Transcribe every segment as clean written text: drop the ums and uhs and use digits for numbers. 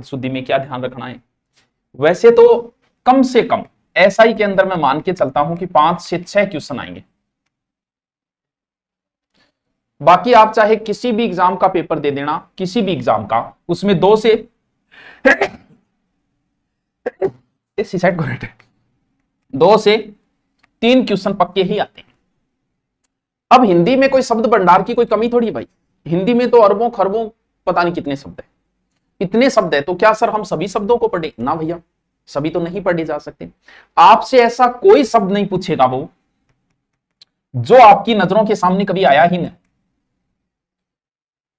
शब्द शुद्धि में क्या ध्यान रखना है। वैसे तो कम से कम एसआई के अंदर मैं मान के चलता हूं कि 5 से 6 क्वेश्चन आएंगे। बाकी आप चाहे किसी भी एग्जाम का पेपर दे देना, किसी भी एग्जाम का, उसमें 2 से सुसाइड को 2 से 3 क्वेश्चन पक्के ही आते हैं। अब हिंदी में कोई शब्द भंडार की कोई कमी थोड़ी भाई, हिंदी में तो अरबों खरबों पता नहीं कितने शब्द है, इतने शब्द है, तो क्या सर हम सभी शब्दों को पढ़े? ना भैया, सभी तो नहीं पढ़े जा सकते। आपसे ऐसा कोई शब्द नहीं पूछेगा वो जो आपकी नजरों के सामने कभी आया ही नहीं।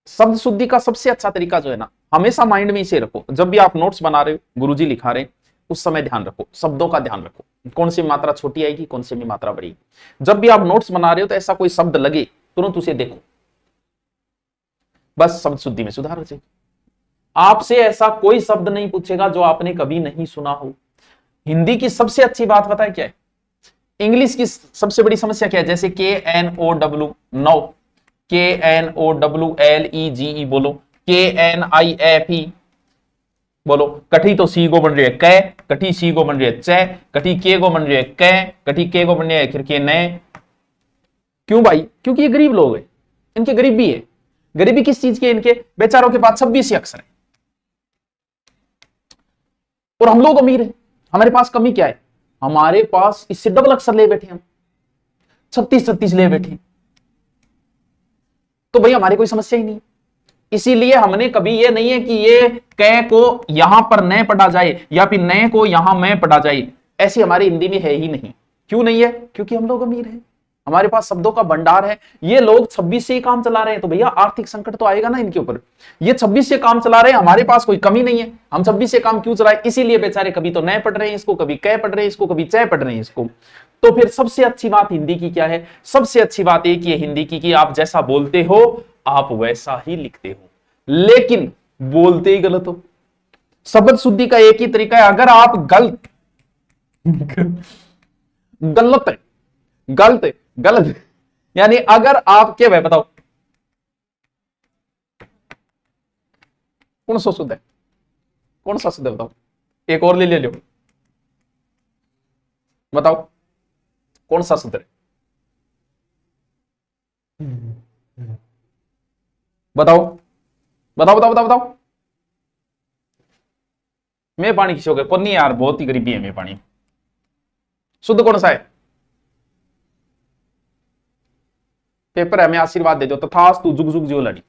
शब्द शुद्धि का सबसे अच्छा तरीका जो है ना, हमेशा माइंड में इसे रखो, जब भी आप नोट्स बना रहे हो, गुरुजी लिखा रहे, उस समय ध्यान रखो, शब्दों का ध्यान रखो, कौन सी मात्रा छोटी आएगी, कौन सी में मात्रा बड़ी। जब भी आप नोट्स बना रहे हो तो ऐसा कोई शब्द लगे तुरंत उसे देखो, बस शब्द शुद्धि में सुधार हो जाएगी। आपसे ऐसा कोई शब्द नहीं पूछेगा जो आपने कभी नहीं सुना हो। हिंदी की सबसे अच्छी बात पता है क्या है? इंग्लिश की सबसे बड़ी समस्या क्या है? जैसे KNOW नो, KNOWLEGE बोलो, KNIFE बोलो, कठी तो सी गो बन रही है कै, कठी सी गो बन रही है चै, कठी के गो बन रही है कै, कठी के गो बन रही है फिर के नै। क्यों भाई? क्योंकि ये गरीब लोग हैं, इनके गरीबी है। गरीबी किस चीज की है? इनके बेचारों के पास 26 ही अक्षर है और हम लोग अमीर हैं। हमारे पास कमी क्या है? हमारे पास इससे डबल अक्षर ले बैठे, हम 36 ले बैठे, तो भाई हमारी कोई समस्या ही नहीं। इसीलिए हमने कभी ये नहीं है कि ये कै को यहां पर न पढ़ा जाए या फिर न को यहां मैं पढ़ा जाए, ऐसी हमारी हिंदी में है ही नहीं। क्यों नहीं है? क्योंकि हम लोग अमीर हैं, हमारे पास शब्दों का भंडार है। ये लोग 26 से ही काम चला रहे हैं, तो भैया आर्थिक संकट तो आएगा ना इनके ऊपर। ये 26 से काम चला रहे हैं, हमारे पास कोई कमी नहीं है, हम 26 से काम क्यों चलाए? इसीलिए बेचारे कभी तो नए पढ़ रहे हैं इसको, कभी कै पढ़ रहे हैं इसको, कभी चय पढ़ रहे हैं इसको। तो फिर सबसे अच्छी बात हिंदी की क्या है? सबसे अच्छी बात एक ही हिंदी की कि आप जैसा बोलते हो आप वैसा ही लिखते हो, लेकिन बोलते ही गलत हो। शब्द शुद्धि का एक ही तरीका है, अगर आप गलत यानी अगर आप क्या, बताओ कौन सा शुद्ध है, कौन सा शुद्ध है बताओ? एक और ले लो, बताओ कौन सा शुद्ध है? बताओ बताओ बताओ बताओ बताओ। मैं पानी किसी हो गया कौन नहीं यार, बहुत ही गरीबी है। मैं पानी शुद्ध कौन सा है? पेपर है, मैं आशीर्वाद दे दो तथास्तु जुग जुग जियो लड़ी।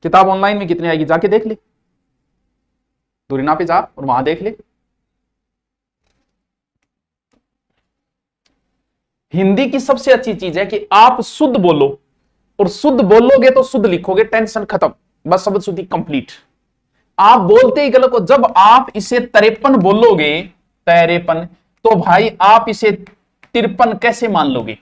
किताब ऑनलाइन में कितनी आएगी जाके देख ले, दूरिना पे जा और वहां देख ले। हिंदी की सबसे अच्छी चीज है कि आप शुद्ध बोलो, और शुद्ध बोलोगे तो शुद्ध लिखोगे, टेंशन खत्म, बस शब्द शुद्धि कंप्लीट। आप बोलते ही गलत हो। जब आप इसे 53 बोलोगे, 53, तो भाई आप इसे 53 कैसे मान लोगे?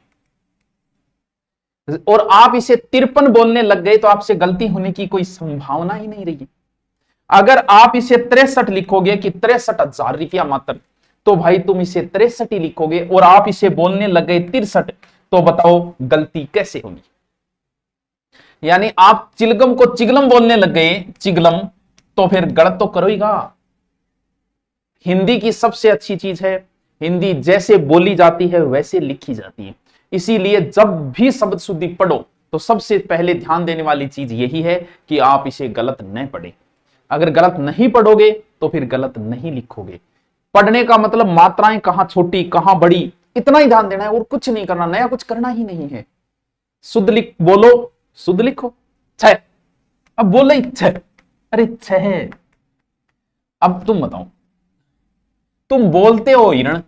और आप इसे 53 बोलने लग गए तो आपसे गलती होने की कोई संभावना ही नहीं रही। अगर आप इसे 63 लिखोगे कि 63,000 रुपया मात्र, तो भाई तुम इसे 63 ही लिखोगे और आप इसे बोलने लग गए 63, तो बताओ गलती कैसे होगी? यानी आप चिलगम को चिगलम बोलने लग गए, चिगलम, तो फिर गलत तो करोगा। हिंदी की सबसे अच्छी चीज है, हिंदी जैसे बोली जाती है वैसे लिखी जाती है। इसीलिए जब भी शब्द शुद्धि पढ़ो तो सबसे पहले ध्यान देने वाली चीज यही है कि आप इसे गलत न पढ़ें। अगर गलत नहीं पढ़ोगे तो फिर गलत नहीं लिखोगे। पढ़ने का मतलब मात्राएं कहां छोटी कहां बड़ी, इतना ही ध्यान देना है और कुछ नहीं करना, नया कुछ करना ही नहीं है। शुद्ध लिख बोलो, शुद्ध लिखो। 6, अब बोल रही 6, अरे 6। अब तुम बताओ, तुम बोलते हो हिरण,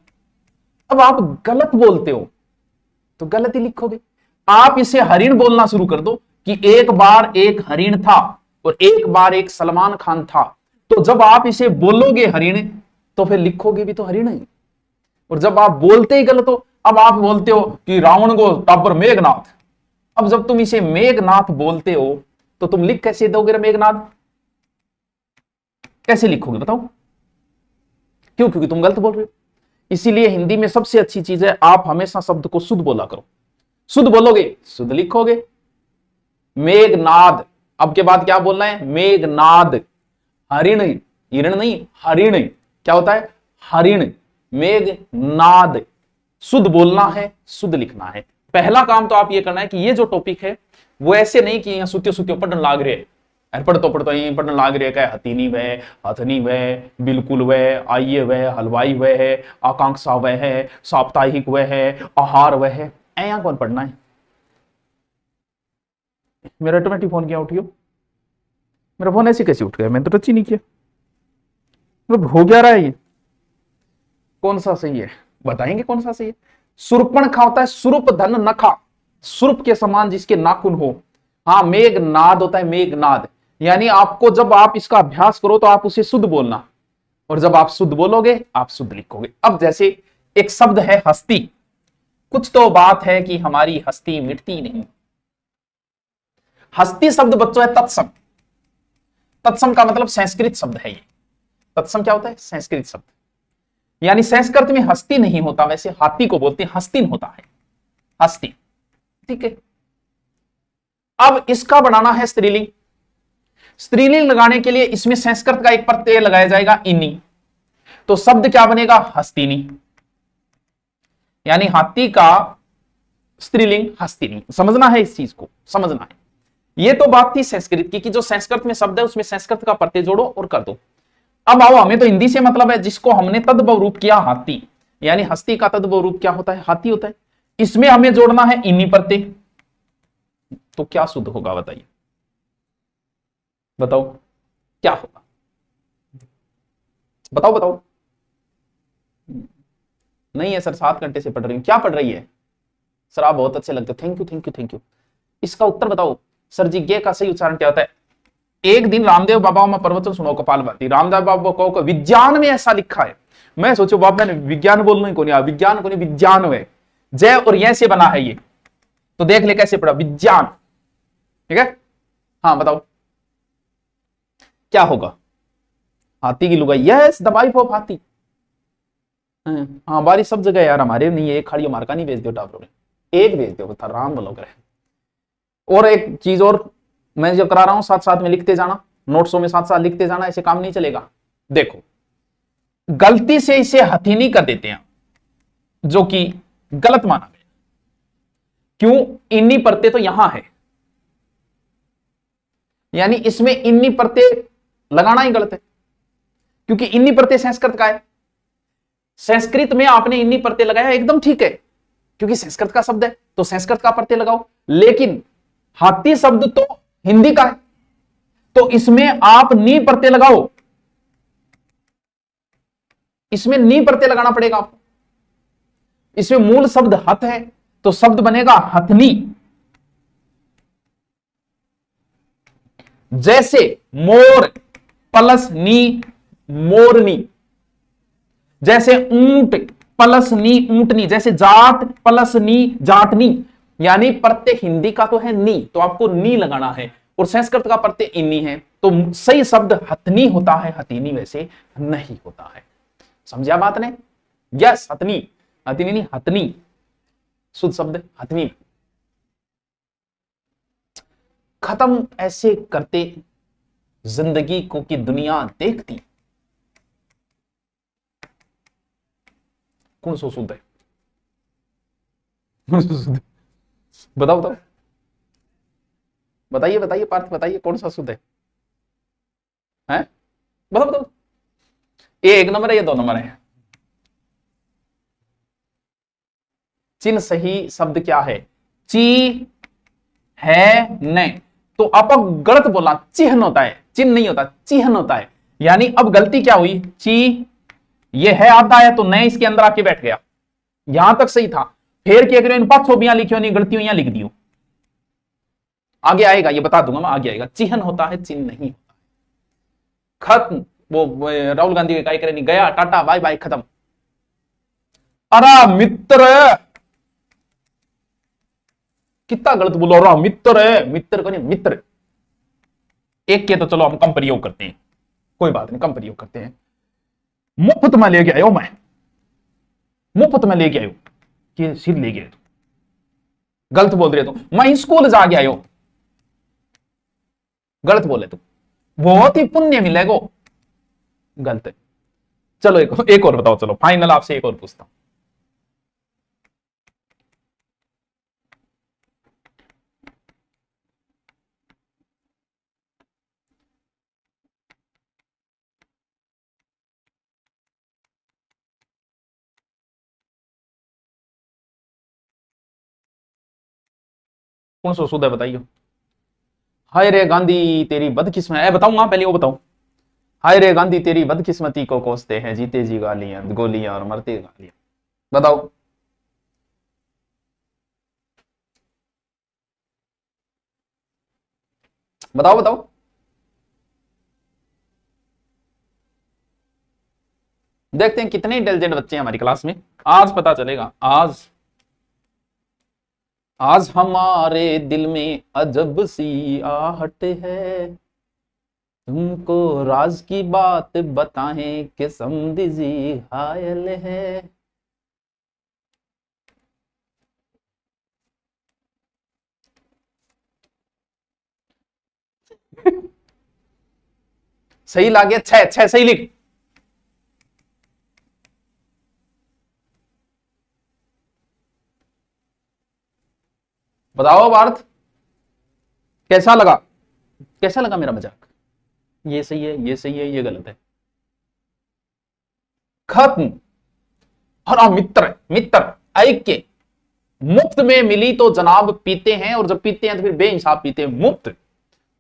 अब आप गलत बोलते हो तो गलत ही लिखोगे। आप इसे हरिण बोलना शुरू कर दो कि एक बार एक हरिण था और एक बार एक सलमान खान था, तो जब आप इसे बोलोगे हरिण तो फिर लिखोगे भी तो हरिण ही। और जब आप बोलते ही गलत हो, अब आप बोलते हो कि रावण को टापर मेघनाथ, अब जब तुम इसे मेघनाथ बोलते हो तो तुम लिख कैसे दोगे मेघनाथ? कैसे लिखोगे बताओ? क्यों? क्योंकि तुम गलत बोल रहे हो। इसीलिए हिंदी में सबसे अच्छी चीज है आप हमेशा शब्द को शुद्ध बोला करो। शुद्ध बोलोगे शुद्ध लिखोगे। मेघनाद, अब के बाद क्या बोलना है? मेघनाद, हरिण, हिरण नहीं, हरिण। क्या होता है? हरिण। मेघ नाद, शुद्ध बोलना है, शुद्ध लिखना है। पहला काम तो आप ये करना है कि ये जो टॉपिक है वो ऐसे नहीं कि यहां सुत्यो सुत्यो पढ़ने लाग रहे, पढ़तो यही पढ़ने लाग रहे, क्या हथीनी वह, हथनी वह, बिल्कुल वह, आइए वह, हलवाई वह है, आकांक्षा वह है, साप्ताहिक वह है, आहार वह है। यहां कौन पढ़ना है? मेरा ऑटोमेटिक फोन क्या उठियो? मेरा फोन ऐसे कैसे उठ गया? मैंने तो टच ही नहीं किया। मतलब हो क्या रहा है ये? कौन सा सही है बताएंगे? कौन सा सही है? सुरपणखा होता है सुरुप धन नखा, सुरुप के समान जिसके नाखून हो। हाँ, मेघनाद होता है मेघनाद, यानी आपको जब आप इसका अभ्यास करो तो आप उसे शुद्ध बोलना, और जब आप शुद्ध बोलोगे आप शुद्ध लिखोगे। अब जैसे एक शब्द है हस्ती, कुछ तो बात है कि हमारी हस्ती मिटती नहीं। हस्ती शब्द बच्चों है तत्सम। तत्सम का मतलब संस्कृत शब्द है ये। तत्सम क्या होता है? संस्कृत शब्द, यानी संस्कृत में हस्ती नहीं होता, वैसे हाथी को बोलते हैं हस्तिन होता है, हस्ती। ठीक है, अब इसका बनाना है स्त्रीलिंग। स्त्रीलिंग लगाने के लिए इसमें संस्कृत का एक प्रत्यय लगाया जाएगा इनी, तो शब्द क्या बनेगा? हस्तिनी, यानी हाथी का स्त्रीलिंग हस्तिनी। समझना है, इस चीज को समझना है। ये तो बात थी संस्कृत की कि जो संस्कृत में शब्द है उसमें संस्कृत का प्रत्यय जोड़ो और कर दो। अब आओ, हमें तो हिंदी से मतलब है, जिसको हमने तद्भव रूप किया हाथी, यानी हस्ती का तद्भव रूप क्या होता है? हाथी होता है। इसमें हमें जोड़ना है इन्हीं प्रत्यय, तो क्या शुद्ध होगा बताइए? बताओ क्या होगा? बताओ बताओ। नहीं है सर, 7 घंटे से पढ़ रही हूं। क्या पढ़ रही है सर? आप बहुत अच्छे लगते हो, thank you thank you thank you. इसका उत्तर बताओ सर जी। गे का सही उच्चारण क्या होता है? एक दिन रामदेव बाबा में प्रवचन सुनो कपाल भाती, रामदेव बाबा को विज्ञान में ऐसा लिखा है। मैं सोचो बाबा ने विज्ञान बोलना ही कौन, विज्ञान को नहीं, विज्ञान है, जय और यह से बना है ये, तो देख ले कैसे पढ़ा, विज्ञान। ठीक है, हाँ बताओ क्या होगा? हाथी की लुगाई, यस द वाइफ ऑफ हाथी। हाँ बारिश सब जगह यार, हमारे नहीं है, एक खाड़ी मार्का नहीं भेज दो टापरों ने, एक भेज दो था राम बोलो करे। और एक चीज और मैं जो करा रहा हूं, साथ साथ में लिखते जाना, नोट्सों में साथ साथ लिखते जाना, ऐसे काम नहीं चलेगा। देखो गलती से इसे हथीनी कर देते हैं, जो कि गलत माना गया। क्यों? इन्नी प्रत्यय तो यहां है, यानी इसमें इन्नी प्रत्यय लगाना ही गलत है, क्योंकि इन्नी प्रत्यय संस्कृत का है। संस्कृत में आपने इन्नी प्रत्यय लगाया एकदम ठीक है, क्योंकि संस्कृत का शब्द है तो संस्कृत का प्रत्यय लगाओ। लेकिन हाथी शब्द तो हिंदी का है, तो इसमें आप नी प्रत्यय लगाओ, इसमें नी प्रत्यय लगाना पड़ेगा आपको। इसमें मूल शब्द हथ है, तो शब्द बनेगा हथनी। जैसे मोर प्लस नी मोरनी, जैसे ऊंट प्लस नी ऊंटनी, जैसे जाट प्लस नी जाटनी, यानी प्रत्यय हिंदी का तो है नी, तो आपको नी लगाना है, और संस्कृत का प्रत्यय इन्नी है, तो सही शब्द हथनी होता है, हथीनी वैसे नहीं होता है। समझा बात ने? यस, हथनी, हथनी नहीं हथनी, शुद्ध शब्द हथनी। खत्म ऐसे करते जिंदगी को कि दुनिया देखती। कौन सो शुद्ध है? बताओ बताओ, बताइए बताइए पार्थ, बताइए कौन सा शुद्ध है? हैं? बताओ बताओ, ये 1 नंबर है या 2 नंबर है? चिन्ह सही शब्द क्या है? ची है न, तो आप गलत बोला, चिन्ह होता है, चिन्ह नहीं होता, चिन्ह होता है। यानी अब गलती क्या हुई? ची ये है आता है तो नए इसके अंदर आके बैठ गया, यहां तक सही था। फेर के इन 5 छवियां लिखी नहीं, गलतियों यहां लिख दी, आगे आएगा, ये बता दूंगा मैं, आगे आएगा। चिन्ह होता है, चिन्ह नहीं होता। खत्म। वो राहुल गांधी के कार्यक्रम नहीं गया, टाटा बाय बाय खत्म। अरे मित्र, कितना गलत बोलो, रहा मित्र है, मित्र को नहीं मित्र। एक के तो चलो हम कम प्रयोग करते हैं, कोई बात नहीं, कम प्रयोग करते हैं। मुफ्त में लेके आयो, मैं मुफ्त में लेके आयो, कि सिर ले गए, गलत बोल रहे तो मैं स्कूल जाके आयो, गलत बोले तो बहुत ही पुण्य मिलेगा, गलत है। चलो एक और बताओ, चलो फाइनल आपसे एक और पूछता हूं। कौन सा शुद्ध है बताइए। हाय रे गांधी तेरी बदकिस्मत है, बताऊंगा पहले वो बताओ। हाय रे गांधी तेरी बदकिस्मती को कोसते हैं जीते जी गालियां गोलियां और मरते गालियां। बताओ। बताओ बताओ। देखते हैं कितने इंटेलिजेंट बच्चे हैं हमारी क्लास में। आज पता चलेगा। आज आज हमारे दिल में अजब सी आहट है, तुमको राज की बात बताएं कि समझी जी घायल है। सही लागे, छह छह सही लिख। बताओ पार्थ, कैसा लगा? कैसा लगा मेरा मजाक? ये सही है, ये सही है, ये गलत है। खत्म। और आप मित्र मित्र ऐक्य मुफ्त में मिली तो जनाब पीते हैं, और जब पीते हैं तो फिर बेहिसाब पीते हैं। मुफ्त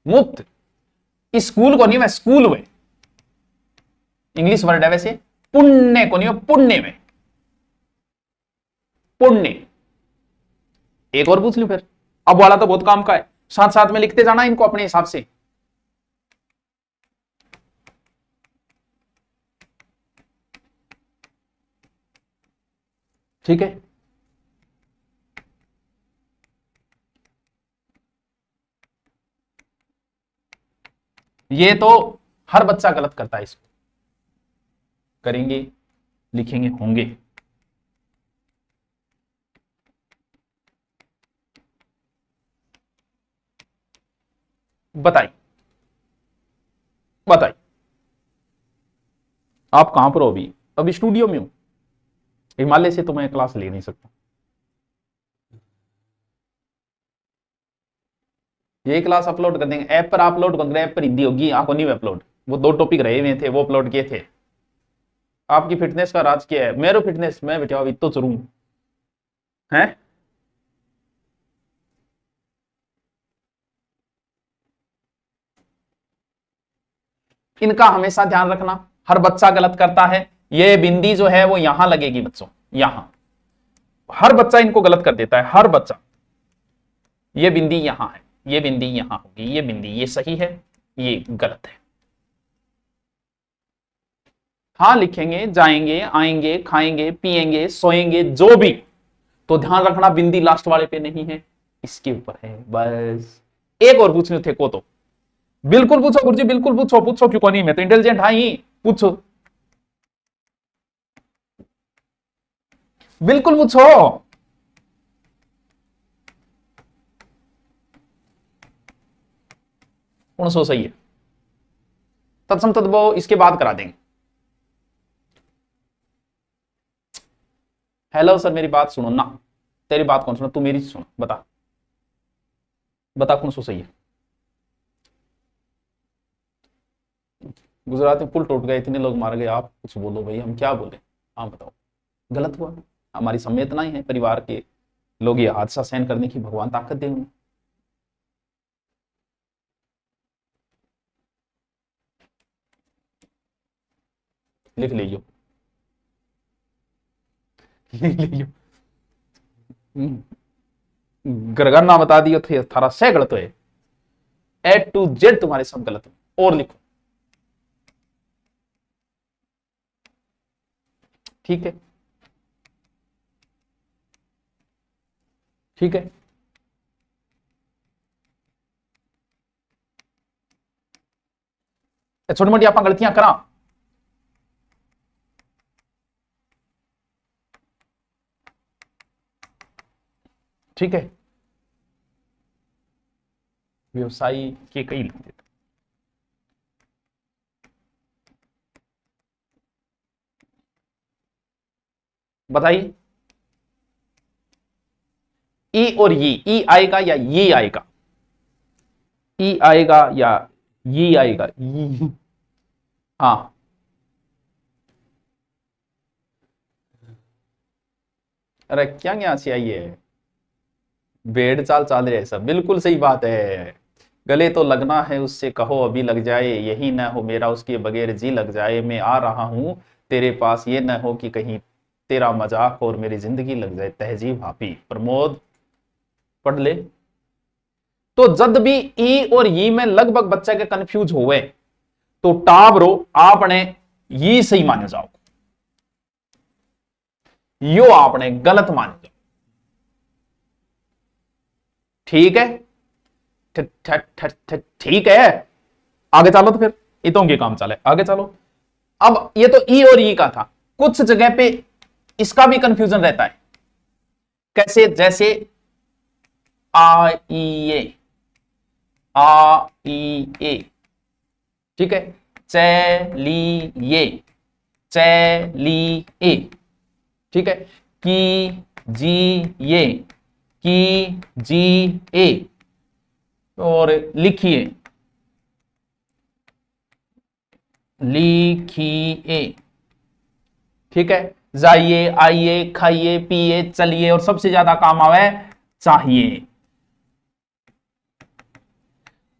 मुफ्त। स्कूल को नहीं, मैं स्कूल में, इंग्लिश वर्ड है वैसे। पुण्य को नहीं, पुण्य में, पुण्य। एक और पूछ लूं फिर, अब वाला तो बहुत काम का है, साथ साथ में लिखते जाना इनको अपने हिसाब से। ठीक है। ये तो हर बच्चा गलत करता है इसको। करेंगे, लिखेंगे, होंगे। बताइए बताइए। आप कहां पर हो अभी? अभी स्टूडियो में हूं। हिमालय से तो मैं क्लास ले नहीं सकता। ये क्लास अपलोड कर देंगे ऐप पर, अपलोड कर देंगे। ऐप पर हिंदी होगी, आपको नहीं अपलोड। वो दो टॉपिक रहे हुए थे, वो अपलोड किए थे। आपकी फिटनेस का राज क्या है? मेरो फिटनेस मैं बेटा अभी तो चलूं है। इनका हमेशा ध्यान रखना, हर बच्चा गलत करता है। ये बिंदी जो है वो यहां लगेगी बच्चों, यहां। हर बच्चा इनको गलत कर देता है, हर बच्चा। ये बिंदी यहां है, ये बिंदी यहां होगी, ये बिंदी, ये सही है, ये गलत है। हाँ, लिखेंगे, जाएंगे, आएंगे, खाएंगे, पिएंगे, सोएंगे, जो भी। तो ध्यान रखना बिंदी लास्ट वाले पे नहीं है, इसके ऊपर है बस। एक और पूछने थे को तो बिल्कुल पूछो गुरुजी, बिल्कुल पूछो, पूछो क्यों नहीं, मैं तो इंटेलिजेंट हाँ ही। पूछो, बिल्कुल पूछो। कौन सो सही है? तत्सम तद्भव इसके बाद करा देंगे। हेलो सर, मेरी बात सुनो ना। तेरी बात कौन सुनो, तू मेरी सुनो। बता बता कौन सो सही है? गुजरात में पुल टूट गए, इतने लोग मार गए, आप कुछ बोलो भाई, हम क्या बोले? हाँ बताओ। गलत हुआ। हमारी संवेदनाएं हैं, परिवार के लोग ये हादसा सहन करने की भगवान ताकत दे उन्हें। लिख लीजिए, लिख लीजिए। गरगन्ना बता दियो थे, थारा से गलत है। ए टू जेड तुम्हारे सब गलत है। और लिखो। ठीक है, ठीक है। छोटी मोटी आप गलतियां करा। ठीक है। व्यवसायी के कई लिख देते। बताइए, ई और ई आएगा या ये आएगा? ई आएगा या ये आएगा? ई, हाँ, अरे क्या यहाँ से आई है, भेड़ चाल चाल रहे सब, बिल्कुल सही बात है। गले तो लगना है उससे, कहो अभी लग जाए, यही न हो मेरा उसके बगैर जी लग जाए, मैं आ रहा हूं तेरे पास, ये न हो कि कहीं तेरा मजाक और मेरी जिंदगी लग जाए। तहजीब हाफी प्रमोद पढ़ ले। तो जब भी ई और ई में लगभग बच्चा के कंफ्यूज होवे तो टाबरो आपने ये सही मान जाओ, यो आपने गलत मान जाओ, ठीक है? ठीक है, आगे चलो। तो फिर इतों के काम चले, आगे चलो। अब ये तो ई और ई का था, कुछ जगह पे इसका भी कंफ्यूजन रहता है। कैसे? जैसे आ ई ए, आ ई ए, ठीक है? चलिए, चलिए, ठीक है? कीजिए, कीजिए, और लिखिए, लिखिए, ठीक है? जाइए, आइए, खाइए, पिए, चलिए, और सबसे ज्यादा काम आवे चाहिए,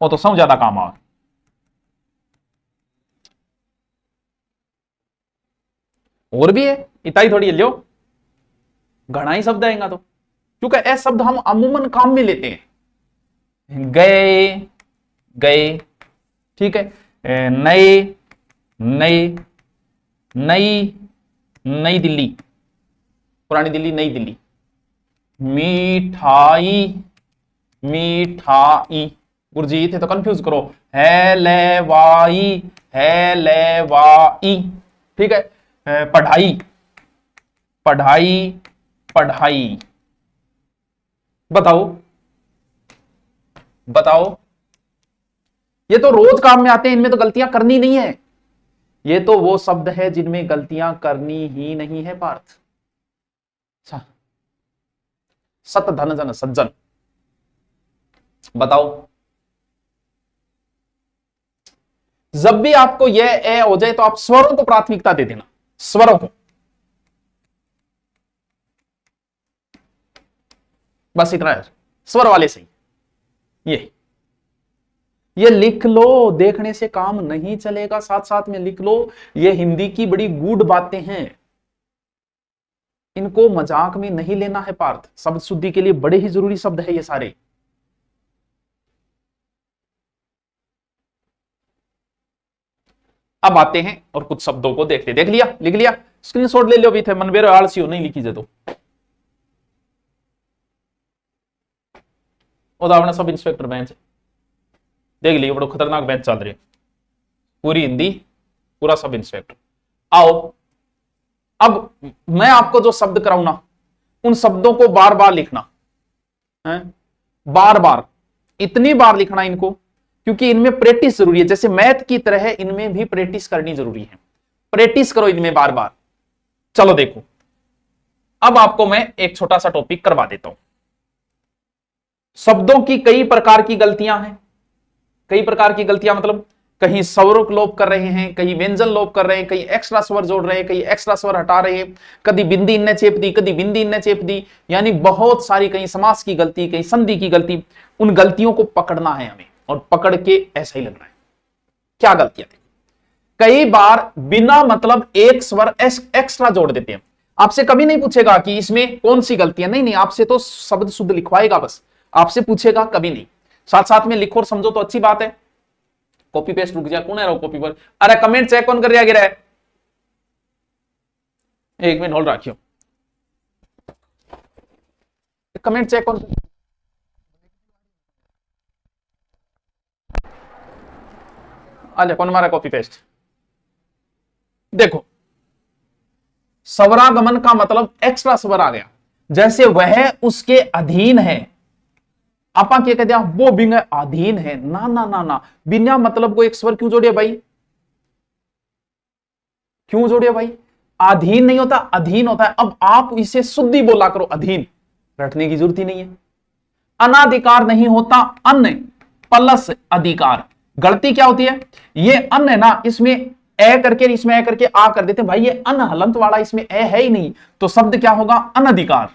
वो तो सब ज्यादा काम आवे। और भी है, इतना ही थोड़ी लियो, घना ही शब्द आएगा तो, क्योंकि ऐसे शब्द हम अमूमन काम में लेते हैं। गए, गए, ठीक है? नए, नए, नई, नई दिल्ली, पुरानी दिल्ली, नई दिल्ली। मिठाई, मिठाई, गुरजीत है तो कंफ्यूज करो, है लेवाई, है लेवाई, ठीक है? पढ़ाई, पढ़ाई, पढ़ाई। बताओ, बताओ, ये तो रोज काम में आते हैं, इनमें तो गलतियां करनी नहीं है। ये तो वो शब्द है जिनमें गलतियां करनी ही नहीं है पार्थ। अच्छा, सत धन जन सज्जन, बताओ। जब भी आपको यह ए हो जाए तो आप स्वरों को प्राथमिकता दे देना, स्वरों को, बस इतना है, स्वर वाले सही। ये लिख लो, देखने से काम नहीं चलेगा, साथ साथ में लिख लो। ये हिंदी की बड़ी गूढ़ बातें हैं, इनको मजाक में नहीं लेना है पार्थ। शब्द शुद्धि के लिए बड़े ही जरूरी शब्द है ये सारे। अब आते हैं और कुछ शब्दों को देखते। देख लिया, लिख लिया, स्क्रीनशॉट ले लो भी थे, मनबेर आलसी हो नहीं लिखी जे तो। उदाहरण सब इंस्पेक्टर बेंच देख लियो, बड़ो खतरनाक बेंच चल रही है, पूरी हिंदी, पूरा सब इंस्पेक्टर। आओ, अब मैं आपको जो शब्द कराऊं ना, उन शब्दों को बार बार लिखना है, बार बार, इतनी बार लिखना इनको, क्योंकि इनमें प्रैक्टिस जरूरी है। जैसे मैथ की तरह है, इनमें भी प्रैक्टिस करनी जरूरी है। प्रैक्टिस करो इनमें बार बार। चलो देखो, अब आपको मैं एक छोटा सा टॉपिक करवा देता हूं। शब्दों की कई प्रकार की गलतियां हैं। कई प्रकार की गलतियां मतलब कहीं स्वर लोप कर रहे हैं, कहीं व्यंजन लोप कर रहे हैं, कहीं एक्स्ट्रा स्वर जोड़ रहे हैं, कहीं एक्स्ट्रा स्वर हटा रहे हैं, कभी बिंदी इनने चेप दी, कभी बिंदी इनने चेप दी, यानी बहुत सारी, कहीं समास की गलती, कहीं संधि की गलती। उन गलतियों को पकड़ना है हमें, और पकड़ के ऐसा ही लगना है। क्या गलतियां थी? कई बार बिना मतलब एक स्वर एक्स्ट्रा जोड़ देते हैं। आपसे कभी नहीं पूछेगा कि इसमें कौन सी गलतियां, नहीं नहीं, आपसे तो शब्द शुद्ध लिखवाएगा बस, आपसे पूछेगा कभी नहीं। साथ साथ में लिखो और समझो तो अच्छी बात है। कॉपी पेस्ट रुक जा, कौन है कॉपी पर? अरे कमेंट चेक कौन कर रहा गिरा है? एक मिनट होल्ड रखियो, कमेंट चेक कौन? आजा, कौन मारा कॉपी पेस्ट? देखो, स्वरागमन का मतलब एक्स्ट्रा स्वर आ गया, जैसे वह उसके अधीन है। आपा क्या कहते हैं? वो बिंग अधीन है। ना ना ना ना, बिना मतलब को एक स्वर क्यों जोड़िए भाई? क्यों जोड़िए भाई? अधीन नहीं होता, अधीन होता है। अब आप इसे शुद्धि बोला करो, अधीन, रटने की जरूरत ही नहीं है। अनाधिकार नहीं होता, अन प्लस अधिकार। गलती क्या होती है, ये अन है ना, इसमें ए करके, इसमें ए करके आ कर देते हैं भाई, ये अन हलंत वाला, इसमें ए है ही नहीं, तो शब्द क्या होगा, अनधिकार।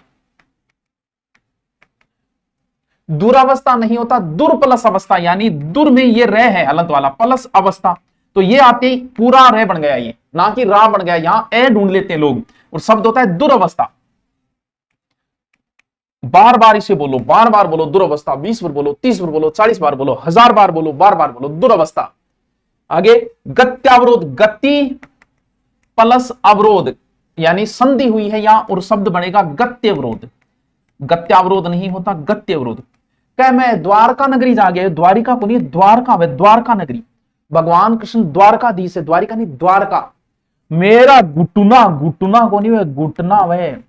दुरावस्था नहीं होता, दुर प्लस अवस्था, यानी दुर में ये रह है हलंत वाला, प्लस अवस्था, तो ये आते ही पूरा रह बन गया, ये ना कि रा बन गया, यहां ए ढूंढ लेते हैं लोग, और शब्द होता है दुरावस्था। बार बार इसे बोलो, बार बार बोलो दुरावस्था, 20 बार बोलो, 30 बार बोलो, 40 बार बोलो, 1000 बार बोलो, बार बार बोलो दुरावस्था। आगे गत्यावरोध, गति प्लस अवरोध, यानी संधि हुई है यहां, और शब्द बनेगा गत्यवरोध। गत्यावरोध नहीं होता, गत्यवरोध। कह मैं द्वारका नगरी जा गया, द्वारिका को नहीं, द्वारका में, द्वारका नगरी, भगवान कृष्ण द्वारकाधीश है, द्वारिका नहीं द्वारका। मेरा घुटना, घुटना को नहीं, वह घुटना, वह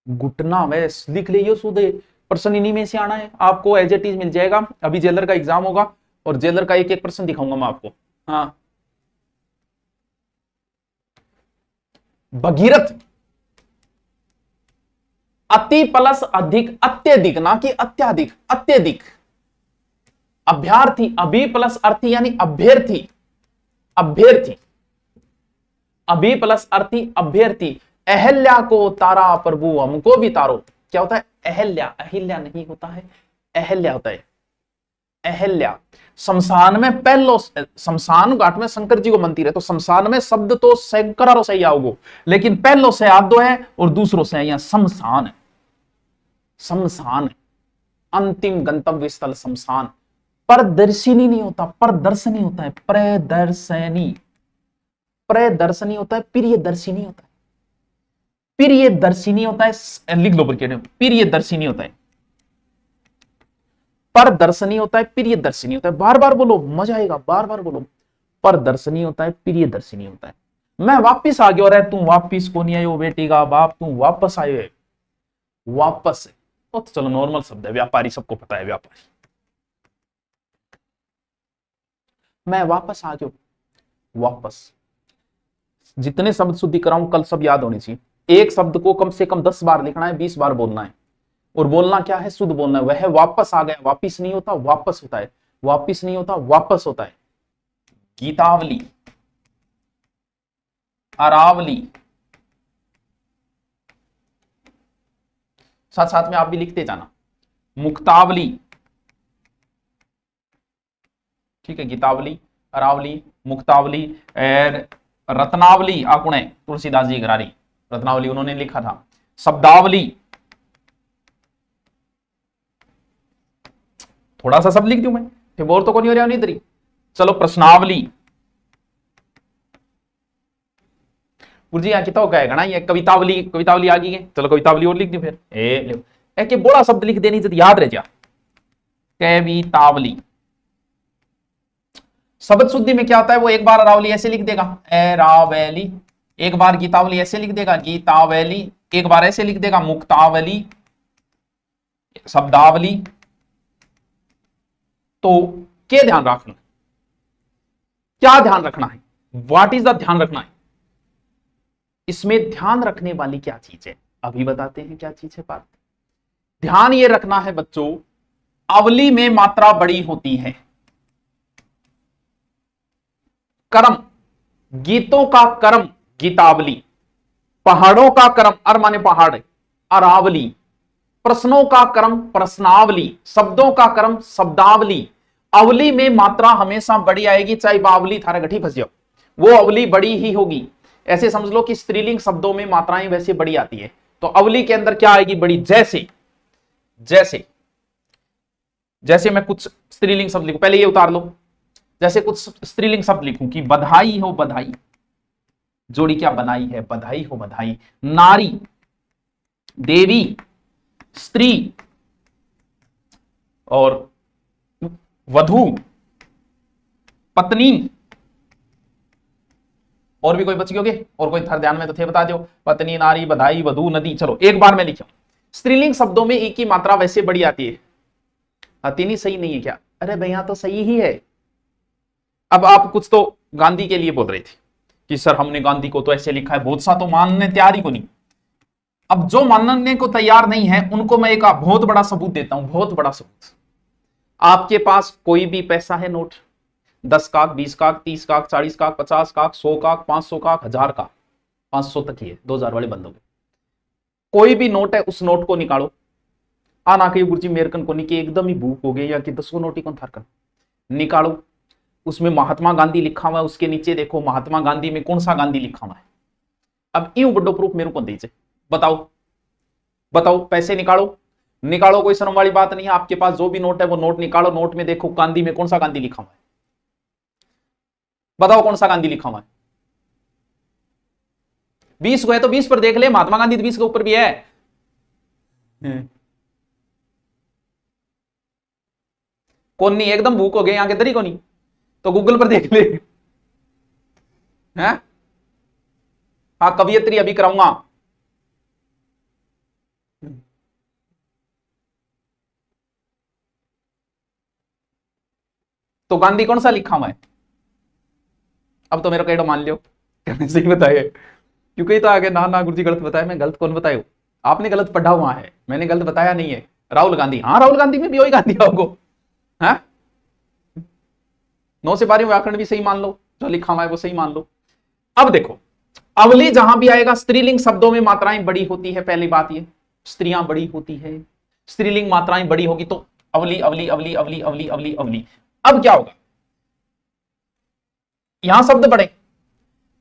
घुटना, वह लिख लीजिए सुधे, प्रश्न इन्हीं में से आना है आपको, एज इट इज मिल जाएगा। अभी जेलर का एग्जाम होगा और जेलर का एक एक प्रश्न दिखाऊंगा मैं आपको। हाँ, भगीरथ, अति प्लस अधिक, अत्यधिक, ना कि अत्याधिक, अत्यधिक। अभ्यार्थी, अभी प्लस अर्थी, यानी अभ्यर्थी, अभ्यर्थी, अभी प्लस अर्थी, अभ्यर्थी। अहल्या को तारा प्रभु हमको भी तारो, क्या होता है, अहल्या, अहिल्या नहीं होता है, अहल्या होता है, अहल्या। शमशान में पहलो, शमशान घाट में शंकर जी को मंदिर है, तो शमशान में शब्द तो शंकरारो से ही आओगे, लेकिन पहलो से आदो है और दूसरों से यहां शमशान है, शमशान, अंतिम गंतव्य स्थल शमशान। परदर्शिनी नहीं होता, प्रदर्शनी होता है, प्रदर्शनी, प्रदर्शनी होता है, प्रियदर्शिनी होता है, प्रियदर्शिनी होता है, लिख लो ब्रैकेट में, प्रियदर्शिनी होता है, परदर्शनी होता है, प्रियदर्शिनी होता है। बार बार बोलो, मजा आएगा, बार बार बोलो। परदर्शनी होता है, प्रियदर्शिनी होता है। मैं वापिस आ गया, और तू वापिस को नहीं आयो बेटी का बाप, तू वापस आयो है, वापस है, तो चलो नॉर्मल शब्द है, व्यापारी सबको पता है, व्यापारी। मैं वापस आ गया, वापस। जितने शब्द शुद्धि कराऊं कल सब याद होने चाहिए। एक शब्द को कम से कम 10 बार लिखना है, 20 बार बोलना है, और बोलना क्या है, शुद्ध बोलना है। वह वापस आ गया, वापिस नहीं होता, वापस होता है, वापिस नहीं होता, वापस होता है। गीतावली, अरावली, साथ साथ में आप भी लिखते जाना। मुक्तावली, ठीक है, गीतावली, अरावली, मुक्तावली, रत्नावली, आकुणे तुलसीदास जी गरारी, रत्नावली उन्होंने लिखा था। शब्दावली, थोड़ा सा सब लिख दूं मैं, फिर बोर तो को नहीं हो रहा नहीं तरी। चलो प्रश्नावली, गुरु जी यहाँ कितना कहेगा ना, ये कवितावली, कवितावली आ गई है, चलो कवितावली और लिख दूं फिर, ए बड़ा शब्द लिख देनी जब याद रह जा। कवितावली, शब्द शुद्धि में क्या होता है, वो एक बार अरावली ऐसे लिख देगा, एरावली, एक बार गीतावली ऐसे लिख देगा, गीतावली, एक बार ऐसे लिख देगा, मुक्तावली, शब्दावली। तो क्या ध्यान रखना, क्या ध्यान रखना है, व्हाट इज द ध्यान रखना है, इसमें ध्यान रखने वाली क्या चीज है, अभी बताते हैं क्या चीज है। बात ध्यान ये रखना है बच्चों, अवली में मात्रा बड़ी होती है। कर्म, गीतों का कर्म गीतावली, पहाड़ों का कर्म, अर माने पहाड़, अरावली, प्रश्नों का कर्म प्रश्नावली, शब्दों का कर्म शब्दावली। अवली में मात्रा हमेशा बड़ी आएगी, चाहे बावली थारा गठी फंस जाओ, वो अवली बड़ी ही होगी। ऐसे समझ लो कि स्त्रीलिंग शब्दों में मात्राएं वैसे बड़ी आती है, तो अवली के अंदर क्या आएगी, बड़ी। जैसे जैसे जैसे मैं कुछ स्त्रीलिंग शब्द लिखूं, पहले ये उतार लो, जैसे कुछ स्त्रीलिंग शब्द लिखूं कि बधाई हो बधाई, जोड़ी क्या बनाई है, बधाई हो बधाई। नारी, देवी, स्त्री और वधू, पत्नी, और भी कोई बच गए, और कोई थर ध्यान में तो थे बता दो, पत्नी, नारी, बधाई, वधू, नदी। चलो एक बार मैं लिखा, स्त्रीलिंग शब्दों में एक की मात्रा वैसे बड़ी आती है, आती नहीं, सही नहीं है क्या, अरे भैया तो सही ही है। अब आप कुछ तो गांधी के लिए बोल रहे थे कि सर हमने गांधी को तो ऐसे लिखा है, बहुत सा तो मानने तैयार ही को नहीं। अब जो मानने को तैयार नहीं है उनको मैं एक बहुत बड़ा सबूत देता हूं, बहुत बड़ा सबूत। आपके पास कोई भी पैसा है, नोट 10 काक, 20 काक, 30 काक, 40 काक, 50 काक, 100 काक, 500 काक, 1000 काक, 500 तक ही है, 2000 वाले बंद हो गए। कोई भी नोट है उस नोट को निकालो, आना के गुरुजी मेरकन को निके एकदम ही भूख हो गई या कि 10 नोट ही कौन थार कर निकालो, उसमें महात्मा गांधी लिखा हुआ है, उसके नीचे देखो महात्मा गांधी में कौन सा गांधी लिखा हुआ है। अब यूं बड़ो प्रूफ मेरे को दीजिए, बताओ बताओ, पैसे निकालो निकालो, कोई शर्म वाली बात नहीं है। आपके पास जो भी नोट है वो नोट निकालो, नोट में देखो गांधी में कौन सा गांधी लिखा हुआ है, बताओ कौन सा गांधी लिखा हुआ है। 20 को है तो 20 पर देख ले, महात्मा गांधी तो 20 के ऊपर भी है। कौन नहीं, एकदम भूख हो गए यहां के दरी को नहीं, तो गूगल पर देख ले। हैं? हाँ कवियत्री अभी कराऊंगा। तो गांधी कौन सा लिखा हुआ है, अब तो मेरा कहेडो मान लियो सही बताया, क्योंकि तो आगे ना ना गुरुजी गलत बताया, मैं गलत कौन बताया, आपने गलत पढ़ा हुआ है, मैंने गलत बताया नहीं है। राहुल गांधी, हाँ राहुल गांधी में भी वही गांधी आपको है। 9 से 12 व्याकरण भी सही मान लो, जो लिखा हुआ है वो सही मान लो। अब देखो अवली जहां भी आएगा स्त्रीलिंग शब्दों में मात्राएं बड़ी होती है, पहली बात ये स्त्रियां बड़ी होती है, स्त्रीलिंग मात्राएं बड़ी होगी तो अवली अवली अवली अवली अवली अवली अवली। अब क्या होगा, यहां शब्द बड़े,